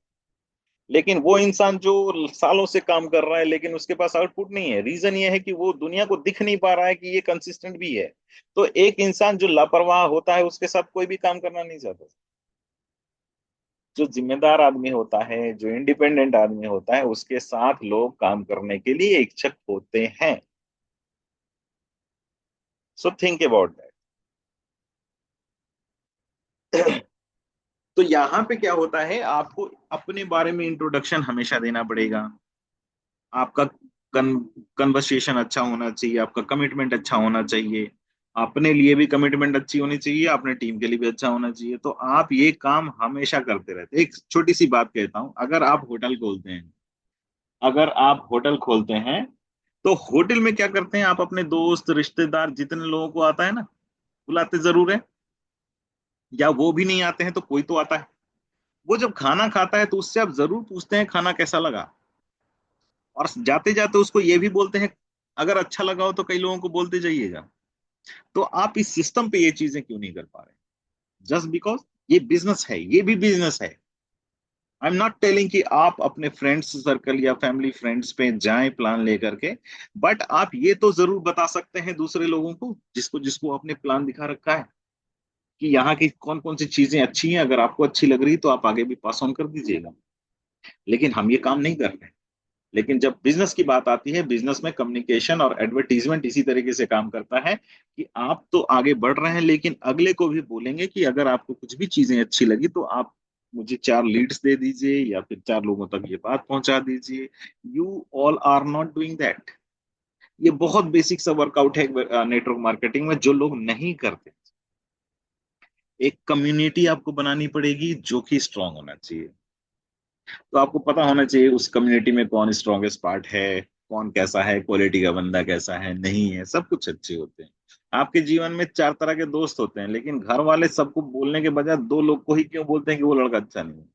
लेकिन वो इंसान जो सालों से काम कर रहा है लेकिन उसके पास आउटपुट नहीं है, रीजन ये है कि वो दुनिया को दिख नहीं पा रहा है कि ये कंसिस्टेंट भी है। तो एक इंसान जो लापरवाह होता है उसके साथ कोई भी काम करना नहीं चाहता। जो जिम्मेदार आदमी होता है, जो इंडिपेंडेंट आदमी होता है, उसके साथ लोग काम करने के लिए इच्छुक होते हैं। So think about that. तो यहाँ पे क्या होता है, आपको अपने बारे में इंट्रोडक्शन हमेशा देना पड़ेगा। आपका कन्वर्सेशन अच्छा होना चाहिए, आपका कमिटमेंट अच्छा होना चाहिए। अपने लिए भी कमिटमेंट अच्छी होनी चाहिए, अपने टीम के लिए भी अच्छा होना चाहिए। तो आप ये काम हमेशा करते रहते। एक छोटी सी बात कहता हूँ, अगर आप होटल खोलते हैं तो होटल में क्या करते हैं, आप अपने दोस्त रिश्तेदार जितने लोगों को आता है ना, बुलाते जरूर है। या वो भी नहीं आते हैं तो कोई तो आता है। वो जब खाना खाता है तो उससे आप जरूर पूछते हैं खाना कैसा लगा। और जाते जाते उसको ये भी बोलते हैं, अगर अच्छा लगा हो तो कई लोगों को बोलते जाइएगा। तो आप इस सिस्टम पे ये चीजें क्यों नहीं कर पा रहे? जस्ट बिकॉज ये बिजनेस है, ये भी बिजनेस है। आई एम नॉट टेलिंग कि आप अपने फ्रेंड्स सर्कल या फैमिली फ्रेंड्स पे जाएं प्लान लेकर के। बट आप ये तो जरूर बता सकते हैं दूसरे लोगों को, जिसको जिसको आपने प्लान दिखा रखा है, कि यहाँ की कौन कौन सी चीजें अच्छी हैं। अगर आपको अच्छी लग रही तो आप आगे भी पास ऑन कर दीजिएगा। लेकिन हम ये काम नहीं कर रहे। लेकिन जब बिजनेस की बात आती है, बिजनेस में कम्युनिकेशन और एडवर्टीजमेंट इसी तरीके से काम करता है कि आप तो आगे बढ़ रहे हैं लेकिन अगले को भी बोलेंगे कि अगर आपको कुछ भी चीजें अच्छी लगी तो आप मुझे 4 लीड्स दे दीजिए या फिर 4 लोगों तक ये बात पहुंचा दीजिए। You all are not doing that. ये बहुत बेसिक सा वर्कआउट है नेटवर्क मार्केटिंग में जो लोग नहीं करते। एक कम्युनिटी आपको बनानी पड़ेगी जो कि स्ट्रांग होना चाहिए। तो आपको पता होना चाहिए उस कम्युनिटी में कौन स्ट्रॉन्गेस्ट पार्ट है, कौन कैसा है, क्वालिटी का बंदा कैसा है, नहीं है। सब कुछ अच्छे होते हैं। आपके जीवन में 4 तरह के दोस्त होते हैं, लेकिन घर वाले सबको बोलने के बजाय 2 लोग को ही क्यों बोलते हैं कि वो लड़का अच्छा नहीं है?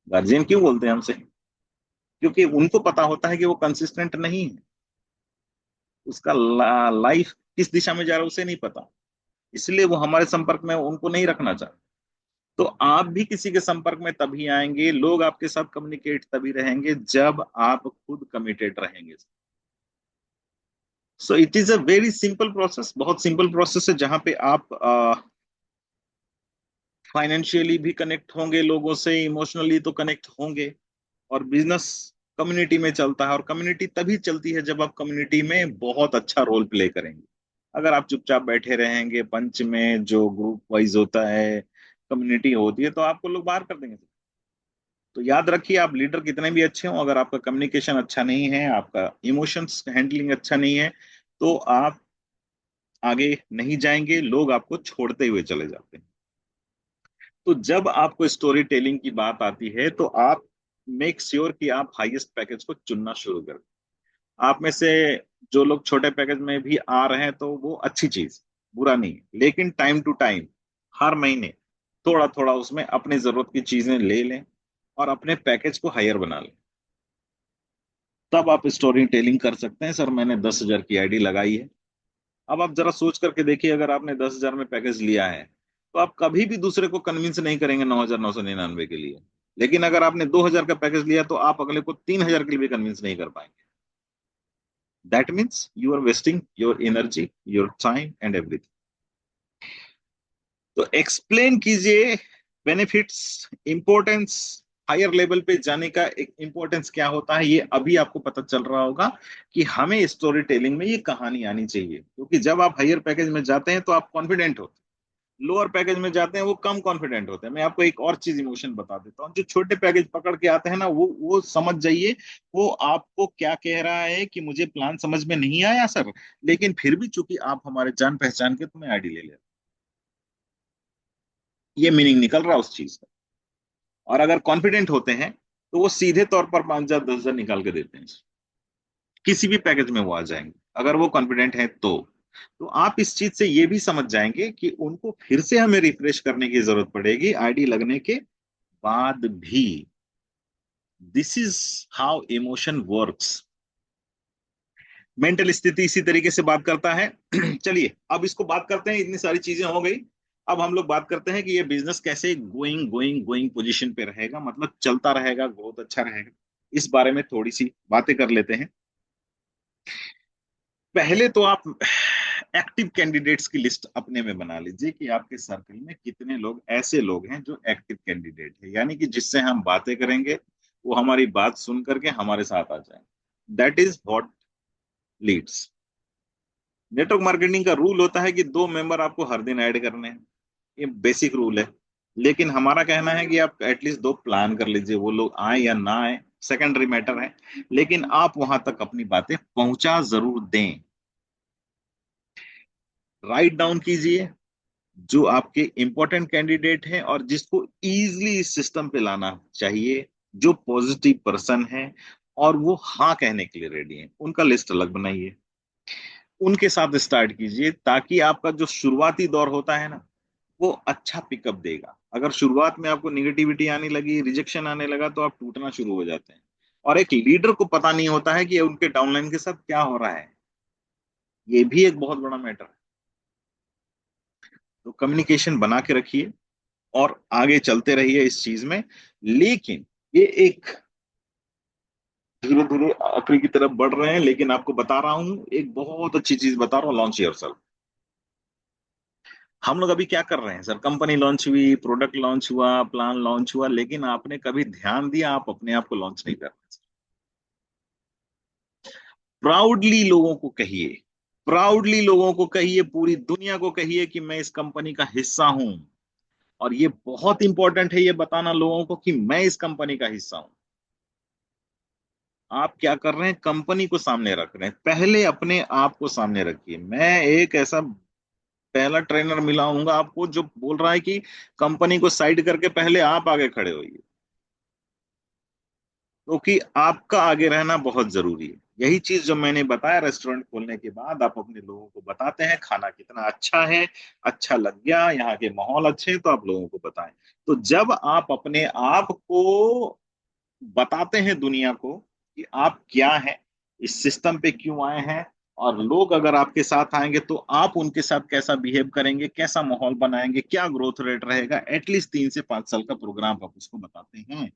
गार्जियन क्यों बोलते हैं हमसे? क्योंकि उनको पता होता है कि वो कंसिस्टेंट नहीं है। उसका लाइफ किस दिशा में जा रहा है उसे नहीं पता। इसलिए वो हमारे संपर्क में उनको नहीं रखना चाहते। तो आप भी किसी के संपर्क में तभी आएंगे, लोग आपके साथ कम्युनिकेट तभी रहेंगे जब आप खुद कमिटेड रहेंगे। So it is a very simple process, बहुत सिंपल प्रोसेस है जहां पे आप फाइनेंशियली भी कनेक्ट होंगे लोगों से, इमोशनली तो कनेक्ट होंगे। और बिजनेस कम्युनिटी में चलता है, और कम्युनिटी तभी चलती है जब आप कम्युनिटी में बहुत अच्छा रोल प्ले करेंगे। अगर आप चुपचाप बैठे रहेंगे पंच में, जो ग्रुप वाइज होता है, कम्युनिटी होती है, तो आपको लोग बाहर कर देंगे। तो याद रखिए, आप लीडर कितने भी अच्छे हों, अगर आपका कम्युनिकेशन अच्छा नहीं है, आपका इमोशंस हैंडलिंग अच्छा नहीं है, तो आप आगे नहीं जाएंगे। लोग आपको छोड़ते हुए चले जाते हैं। तो जब आपको स्टोरी टेलिंग की बात आती है तो आप मेक श्योर कि आप हाईएस्ट पैकेज को चुनना शुरू करें। आप में से जो लोग छोटे पैकेज में भी आ रहे हैं तो वो अच्छी चीज, बुरा नहीं है। लेकिन टाइम टू टाइम, हर महीने थोड़ा थोड़ा उसमें अपनी जरूरत की चीजें ले लें और अपने पैकेज को हायर बना लें। तब आप स्टोरी टेलिंग कर सकते हैं। सर मैंने 10,000 की आईडी लगाई है। अब आप जरा सोच करके देखिए, अगर आपने 10,000 में पैकेज लिया है तो आप कभी भी दूसरे को कन्विंस नहीं करेंगे 9,999 के लिए। लेकिन अगर आपने 2,000 का पैकेज लिया तो आप अगले को 3,000 के लिए भी कन्विंस नहीं कर पाएंगे। That means you are wasting your energy, your time and everything. तो एक्सप्लेन कीजिए बेनिफिट्स, इंपॉर्टेंस, हायर लेवल पे जाने का एक इंपॉर्टेंस क्या होता है, ये अभी आपको पता चल रहा होगा कि हमें स्टोरी टेलिंग में ये कहानी आनी चाहिए, क्योंकि जब आप हायर पैकेज में जाते हैं तो आप कॉन्फिडेंट होते हैं, लोअर पैकेज में जाते हैं वो कम कॉन्फिडेंट होते हैं। मैं आपको एक और चीज इमोशन बता देता हूँ, जो छोटे पैकेज पकड़ के आते हैं ना, वो समझ जाइए, वो आपको क्या कह रहा है कि मुझे प्लान समझ में नहीं आया सर, लेकिन फिर भी चूंकि आप हमारे जान पहचान के, तुम्हें आईडी ले ले, ये मीनिंग निकल रहा है उस चीज का। और अगर कॉन्फिडेंट होते हैं तो वो सीधे तौर पर 5,000 10,000 निकाल के देते हैं, किसी भी पैकेज में वो आ जाएंगे अगर वो कॉन्फिडेंट है तो आप इस चीज से ये भी समझ जाएंगे कि उनको फिर से हमें रिफ्रेश करने की जरूरत पड़ेगी आईडी लगने के बाद भी। This is how emotion works. Mental स्थिति इसी तरीके से बात करता है। चलिए अब इसको बात करते हैं, इतनी सारी चीजें हो गई। अब हम लोग बात करते हैं कि ये बिजनेस कैसे गोइंग गोइंग गोइंग पोजीशन पे रहेगा, मतलब चलता रहेगा, ग्रोथ अच्छा रहेगा, इस बारे में थोड़ी सी बातें कर लेते हैं। पहले तो आप एक्टिव कैंडिडेट्स की लिस्ट अपने में बना लीजिए कि आपके सर्कल में कितने लोग ऐसे लोग हैं जो एक्टिव कैंडिडेट है, यानी कि जिससे हम बातें करेंगे वो हमारी बात सुन करके हमारे साथ आ जाए। That is what leads. Network marketing का रूल होता है कि 2 मेंबर आपको हर दिन ऐड करने हैं, ये बेसिक रूल है। लेकिन हमारा कहना है कि आप एटलीस्ट 2 प्लान कर लीजिए, वो लोग आए या ना आए सेकेंडरी मैटर है, लेकिन आप वहां तक अपनी बातें पहुंचा जरूर दें। राइट डाउन कीजिए जो आपके इंपॉर्टेंट कैंडिडेट हैं और जिसको इजीली इस सिस्टम पे लाना चाहिए, जो पॉजिटिव पर्सन है और वो हाँ कहने के लिए रेडी है, उनका लिस्ट अलग बनाइए, उनके साथ स्टार्ट कीजिए, ताकि आपका जो शुरुआती दौर होता है ना वो अच्छा पिकअप देगा। अगर शुरुआत में आपको निगेटिविटी आने लगी, रिजेक्शन आने लगा, तो आप टूटना शुरू हो जाते हैं। और एक लीडर को पता नहीं होता है कि उनके डाउनलाइन के साथ क्या हो रहा है, ये भी एक बहुत बड़ा मैटर है। तो कम्युनिकेशन बना के रखिए और आगे चलते रहिए इस चीज में। लेकिन ये एक धीरे धीरे आखिरी की तरफ बढ़ रहे हैं, लेकिन आपको बता रहा हूं, एक बहुत अच्छी चीज बता रहा हूँ, लॉन्च योरसेल्फ। हम लोग अभी क्या कर रहे हैं सर, कंपनी लॉन्च हुई, प्रोडक्ट लॉन्च हुआ, प्लान लॉन्च हुआ, लेकिन आपने कभी ध्यान दिया आप अपने आप को लॉन्च नहीं कर रहे। प्राउडली लोगों को कहिए, प्राउडली लोगों को कहिए, पूरी दुनिया को कहिए कि मैं इस कंपनी का हिस्सा हूं। और ये बहुत इंपॉर्टेंट है, ये बताना लोगों को कि मैं इस कंपनी का हिस्सा हूं। आप क्या कर रहे हैं, कंपनी को सामने रख रहे हैं, पहले अपने आप को सामने रखिए। मैं एक ऐसा पहला ट्रेनर मिला हूंगा आपको जो बोल रहा है कि कंपनी को साइड करके पहले आप आगे खड़े होइए, क्योंकि आपका आगे रहना बहुत जरूरी है। यही चीज जो मैंने बताया, रेस्टोरेंट खोलने के बाद आप अपने लोगों को बताते हैं खाना कितना अच्छा है, अच्छा लग गया, यहाँ के माहौल अच्छे हैं, तो आप लोगों को बताएं। तो जब आप अपने आप को बताते हैं दुनिया को कि आप क्या हैं, इस सिस्टम पे क्यों आए हैं, और लोग अगर आपके साथ आएंगे तो आप उनके साथ कैसा बिहेव करेंगे, कैसा माहौल बनाएंगे, क्या ग्रोथ रेट रहेगा, एटलीस्ट 3 से 5 साल का प्रोग्राम आप उसको बताते हैं।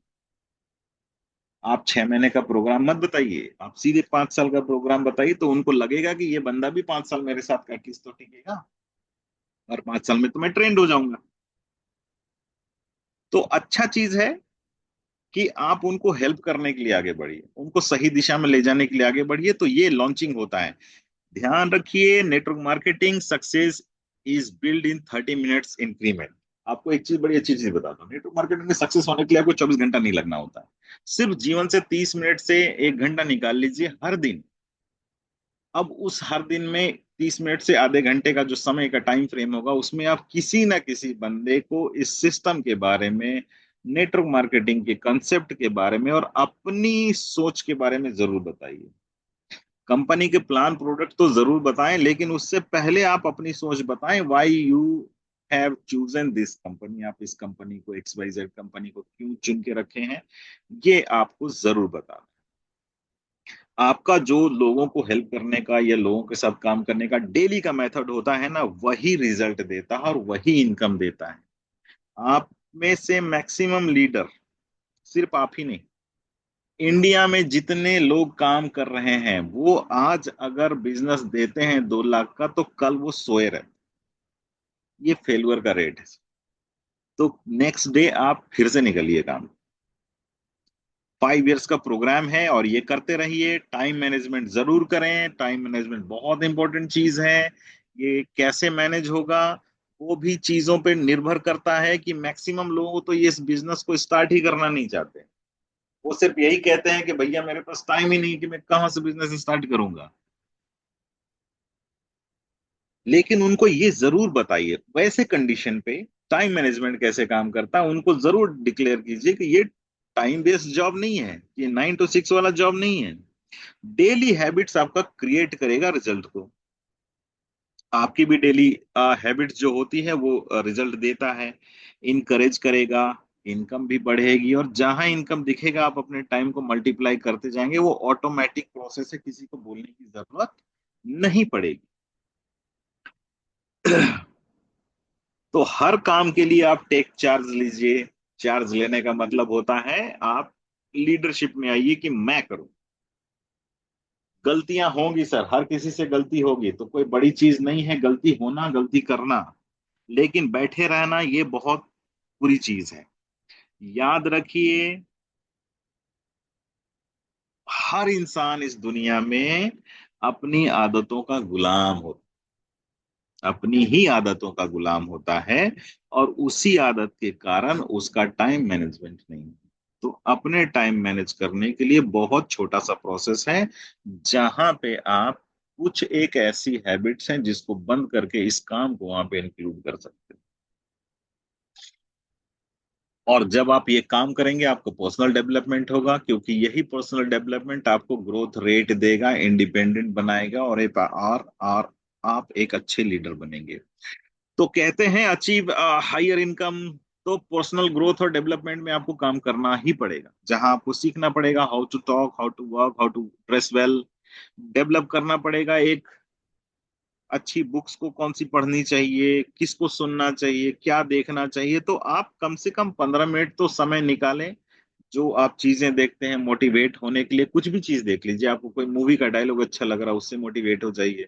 आप 6 महीने का प्रोग्राम मत बताइए, आप सीधे 5 साल का प्रोग्राम बताइए, तो उनको लगेगा कि ये बंदा भी 5 साल मेरे साथ एटलीस्ट तो टिकेगा, और 5 साल में तो मैं ट्रेंड हो जाऊंगा। तो अच्छा चीज है कि आप उनको हेल्प करने के लिए आगे बढ़िए, उनको सही दिशा में ले जाने के लिए आगे बढ़िए, तो ये लॉन्चिंग होता है। ध्यान रखिए, network marketing success is build in 30 minutes increment. आपको एक चीज, बड़ी अच्छी चीज बताता हूँ, नेटवर्क मार्केटिंग में सक्सेस होने के लिए आपको 24 घंटा नहीं लगना होता है। सिर्फ जीवन से 30 मिनट से 1 घंटा निकाल लीजिए हर दिन। अब उस हर दिन में 30 मिनट से आधे घंटे का जो समय का टाइम फ्रेम होगा, उसमें आप किसी ना किसी बंदे को इस सिस्टम के बारे में, नेटवर्क मार्केटिंग के कंसेप्ट के बारे में और अपनी सोच के बारे में जरूर बताइए। कंपनी के प्लान प्रोडक्ट तो जरूर बताएं, लेकिन उससे पहले आप अपनी सोच बताएं, why you have chosen this company, आप इस कंपनी को, XYZ कंपनी को क्यों चुन के रखे हैं, ये आपको जरूर बताना। आपका जो लोगों को हेल्प करने का या लोगों के साथ काम करने का डेली का मेथड होता है ना, वही रिजल्ट देता है और वही इनकम देता है। आप में से मैक्सिमम लीडर, सिर्फ आप ही नहीं, इंडिया में जितने लोग काम कर रहे हैं, वो आज अगर बिजनेस देते हैं 2 लाख का, तो कल वो सोए रहे। ये फेलुअर का रेट है। तो नेक्स्ट डे आप फिर से निकलिए काम। 5 इयर्स का प्रोग्राम है और ये करते रहिए। टाइम मैनेजमेंट जरूर करें, टाइम मैनेजमेंट बहुत इंपॉर्टेंट चीज है। ये कैसे मैनेज होगा वो भी चीजों पे निर्भर करता है कि मैक्सिमम लोग तो ये इस बिजनेस को स्टार्ट ही करना नहीं चाहते। वो सिर्फ यही कहते हैं कि भैया मेरे पास टाइम ही नहीं कि मैं कहाँ से बिजनेस स्टार्ट करूंगा। लेकिन उनको ये जरूर बताइए वैसे कंडीशन पे टाइम मैनेजमेंट कैसे काम करता है, उनको जरूर डिक्लेयर कीजिए कि ये टाइम बेस्ड जॉब नहीं है, ये 9 to 6 वाला जॉब नहीं है। डेली हैबिट्स आपका क्रिएट करेगा रिजल्ट को। आपकी भी डेली हैबिट्स जो होती है वो रिजल्ट देता है, इनकरेज करेगा, इनकम भी बढ़ेगी। और जहां इनकम दिखेगा आप अपने टाइम को मल्टीप्लाई करते जाएंगे, वो ऑटोमेटिक प्रोसेस है, किसी को बोलने की जरूरत नहीं पड़ेगी। तो हर काम के लिए आप टेक चार्ज लीजिए। चार्ज लेने का मतलब होता है आप लीडरशिप में आइए कि मैं करूं। गलतियां होंगी सर, हर किसी से गलती होगी, तो कोई बड़ी चीज नहीं है गलती होना, गलती करना। लेकिन बैठे रहना ये बहुत बुरी चीज है। याद रखिए, हर इंसान इस दुनिया में अपनी आदतों का गुलाम होता, अपनी ही आदतों का गुलाम होता है। और उसी आदत के कारण उसका टाइम मैनेजमेंट नहीं है। तो अपने टाइम मैनेज करने के लिए बहुत छोटा सा प्रोसेस है, जहां पे आप कुछ एक ऐसी हैबिट्स हैं जिसको बंद करके इस काम को वहां पे इंक्लूड कर सकते हैं। और जब आप ये काम करेंगे आपको पर्सनल डेवलपमेंट होगा, क्योंकि यही पर्सनल डेवलपमेंट आपको ग्रोथ रेट देगा, इंडिपेंडेंट बनाएगा, और आप एक अच्छे लीडर बनेंगे। तो कहते हैं अचीव हायर इनकम। तो पर्सनल ग्रोथ और डेवलपमेंट में आपको काम करना ही पड़ेगा, जहां आपको सीखना पड़ेगा how to talk, how to work, how to dress well. Develop करना पड़ेगा एक अच्छी बुक्स को कौन सी पढ़नी चाहिए, किसको सुनना चाहिए, क्या देखना चाहिए। तो आप कम से कम 15 मिनट तो समय निकालें। जो आप चीजें देखते हैं मोटिवेट होने के लिए, कुछ भी चीज देख लीजिए, आपको कोई मूवी का डायलॉग अच्छा लग रहा है उससे मोटिवेट हो जाइए।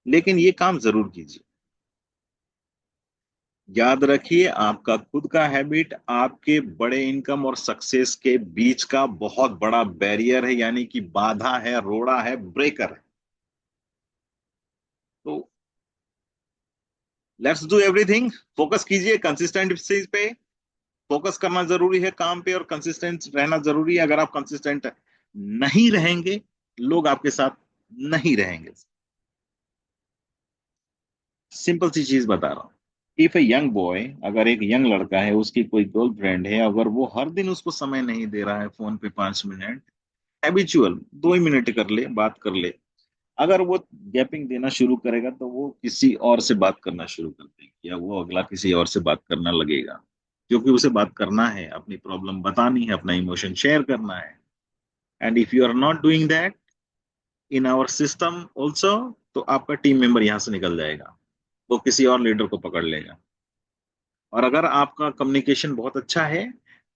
लेकिन ये काम जरूर कीजिए। याद रखिए, आपका खुद का हैबिट आपके बड़े इनकम और सक्सेस के बीच का बहुत बड़ा बैरियर है, यानी कि बाधा है, रोड़ा है, ब्रेकर है। तो लेट्स डू एवरीथिंग। फोकस कीजिए कंसिस्टेंसी पे। फोकस करना जरूरी है काम पे, और कंसिस्टेंट रहना जरूरी है। अगर आप कंसिस्टेंट नहीं रहेंगे, लोग आपके साथ नहीं रहेंगे। सिंपल सी चीज बता रहा हूँ। इफ ए यंग बॉय, अगर एक यंग लड़का है, उसकी कोई गर्लफ्रेंड है, अगर वो हर दिन उसको समय नहीं दे रहा है फोन पे 5 मिनट, हैबिचुअल 2 ही मिनट कर ले, बात कर ले। अगर वो गैपिंग देना शुरू करेगा तो वो किसी और से बात करना शुरू कर देगी, या वो अगला किसी और से बात करना लगेगा। क्योंकि उसे बात करना है, अपनी प्रॉब्लम बतानी है, अपना इमोशन शेयर करना है। And if you are not doing that in our system also, तो आपका टीम मेंबर यहाँ से निकल जाएगा, वो किसी और लीडर को पकड़ लेगा। और अगर आपका कम्युनिकेशन बहुत अच्छा है,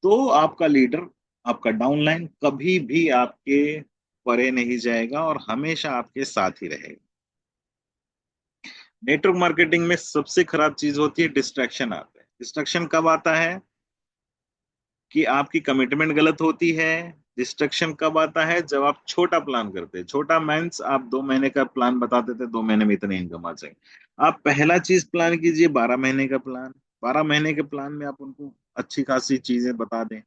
तो आपका लीडर, आपका डाउनलाइन कभी भी आपके परे नहीं जाएगा और हमेशा आपके साथ ही रहेगा। नेटवर्क मार्केटिंग में सबसे खराब चीज होती है डिस्ट्रैक्शन आता है। डिस्ट्रैक्शन कब आता है? कि आपकी कमिटमेंट गलत होती है। डिस्ट्रक्शन कब आता है? जब आप छोटा प्लान करते हैं। छोटा मीन्स आप 2 महीने का प्लान बताते थे, 2 महीने में इतने इनकम आ जाएंगे। आप पहला चीज प्लान कीजिए 12 महीने का प्लान। 12 महीने के प्लान में आप उनको अच्छी खासी चीजें बता दें,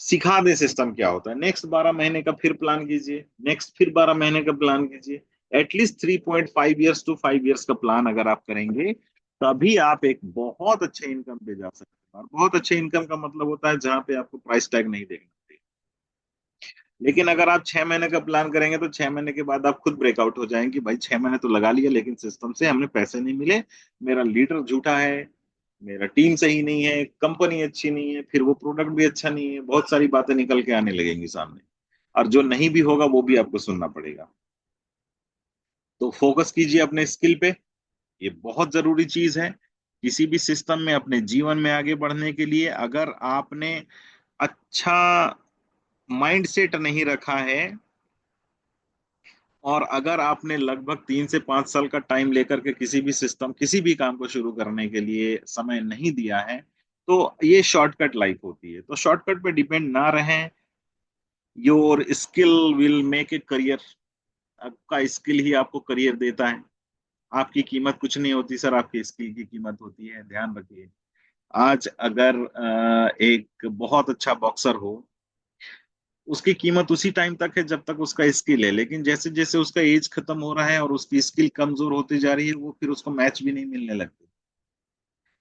सिखा दें सिस्टम क्या होता है। नेक्स्ट 12 महीने का फिर प्लान कीजिए, नेक्स्ट फिर 12 महीने का प्लान कीजिए। एटलीस्ट 3.5 ईयर्स टू 5 ईयर्स का प्लान अगर आप करेंगे, तभी आप एक बहुत अच्छे इनकम पे जा सकते हैं। और बहुत अच्छे इनकम का मतलब होता है जहां पे आपको प्राइस टैग नहीं देखना पड़ेगा। लेकिन अगर आप 6 महीने का प्लान करेंगे तो 6 महीने के बाद आप खुद ब्रेकआउट हो जाएंगे, भाई 6 महीने तो लगा लिया लेकिन सिस्टम से हमने पैसे नहीं मिले, मेरा लीडर झूठा है, मेरा टीम सही नहीं है, कंपनी अच्छी नहीं है, फिर वो प्रोडक्ट भी अच्छा नहीं है, बहुत सारी बातें निकल के आने लगेंगी सामने। और जो नहीं भी होगा वो भी आपको सुनना पड़ेगा। तो फोकस कीजिए अपने स्किल पे, ये बहुत जरूरी चीज है। किसी भी सिस्टम में अपने जीवन में आगे बढ़ने के लिए अगर आपने अच्छा माइंडसेट नहीं रखा है, और अगर आपने लगभग 3 से 5 साल का टाइम लेकर के किसी भी सिस्टम, किसी भी काम को शुरू करने के लिए समय नहीं दिया है, तो ये शॉर्टकट लाइफ होती है। तो शॉर्टकट पे डिपेंड ना रहें। Your skill will make a career. आपका स्किल ही आपको करियर देता है। आपकी कीमत कुछ नहीं होती सर, आपकी स्किल की कीमत होती है, ध्यान रखिए। आज अगर एक बहुत अच्छा बॉक्सर हो, उसकी कीमत उसी टाइम तक है जब तक उसका स्किल है, लेकिन जैसे जैसे उसका एज खत्म हो रहा है और उसकी स्किल कमजोर होती जा रही है, वो फिर उसको मैच भी नहीं मिलने लगती।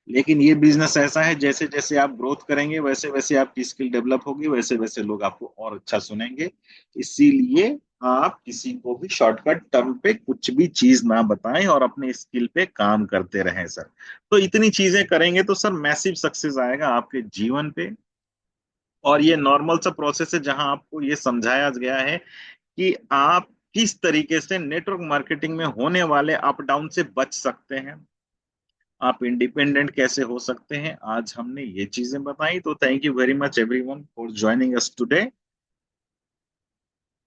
लेकिन ये बिजनेस ऐसा है, जैसे जैसे आप ग्रोथ करेंगे वैसे वैसे आपकी स्किल डेवलप होगी, वैसे वैसे लोग आपको और अच्छा सुनेंगे। इसीलिए आप किसी को भी शॉर्टकट टर्म पे कुछ भी चीज ना बताएं और अपने स्किल पे काम करते रहें सर। तो इतनी चीजें करेंगे तो सर मैसिव सक्सेस आएगा आपके जीवन पे। और ये नॉर्मल सा प्रोसेस है जहां आपको ये समझाया गया है कि आप किस तरीके से नेटवर्क मार्केटिंग में होने वाले अप डाउन से बच सकते हैं, आप इंडिपेंडेंट कैसे हो सकते हैं। आज हमने ये चीजें बताई। तो thank you very much everyone for joining us today.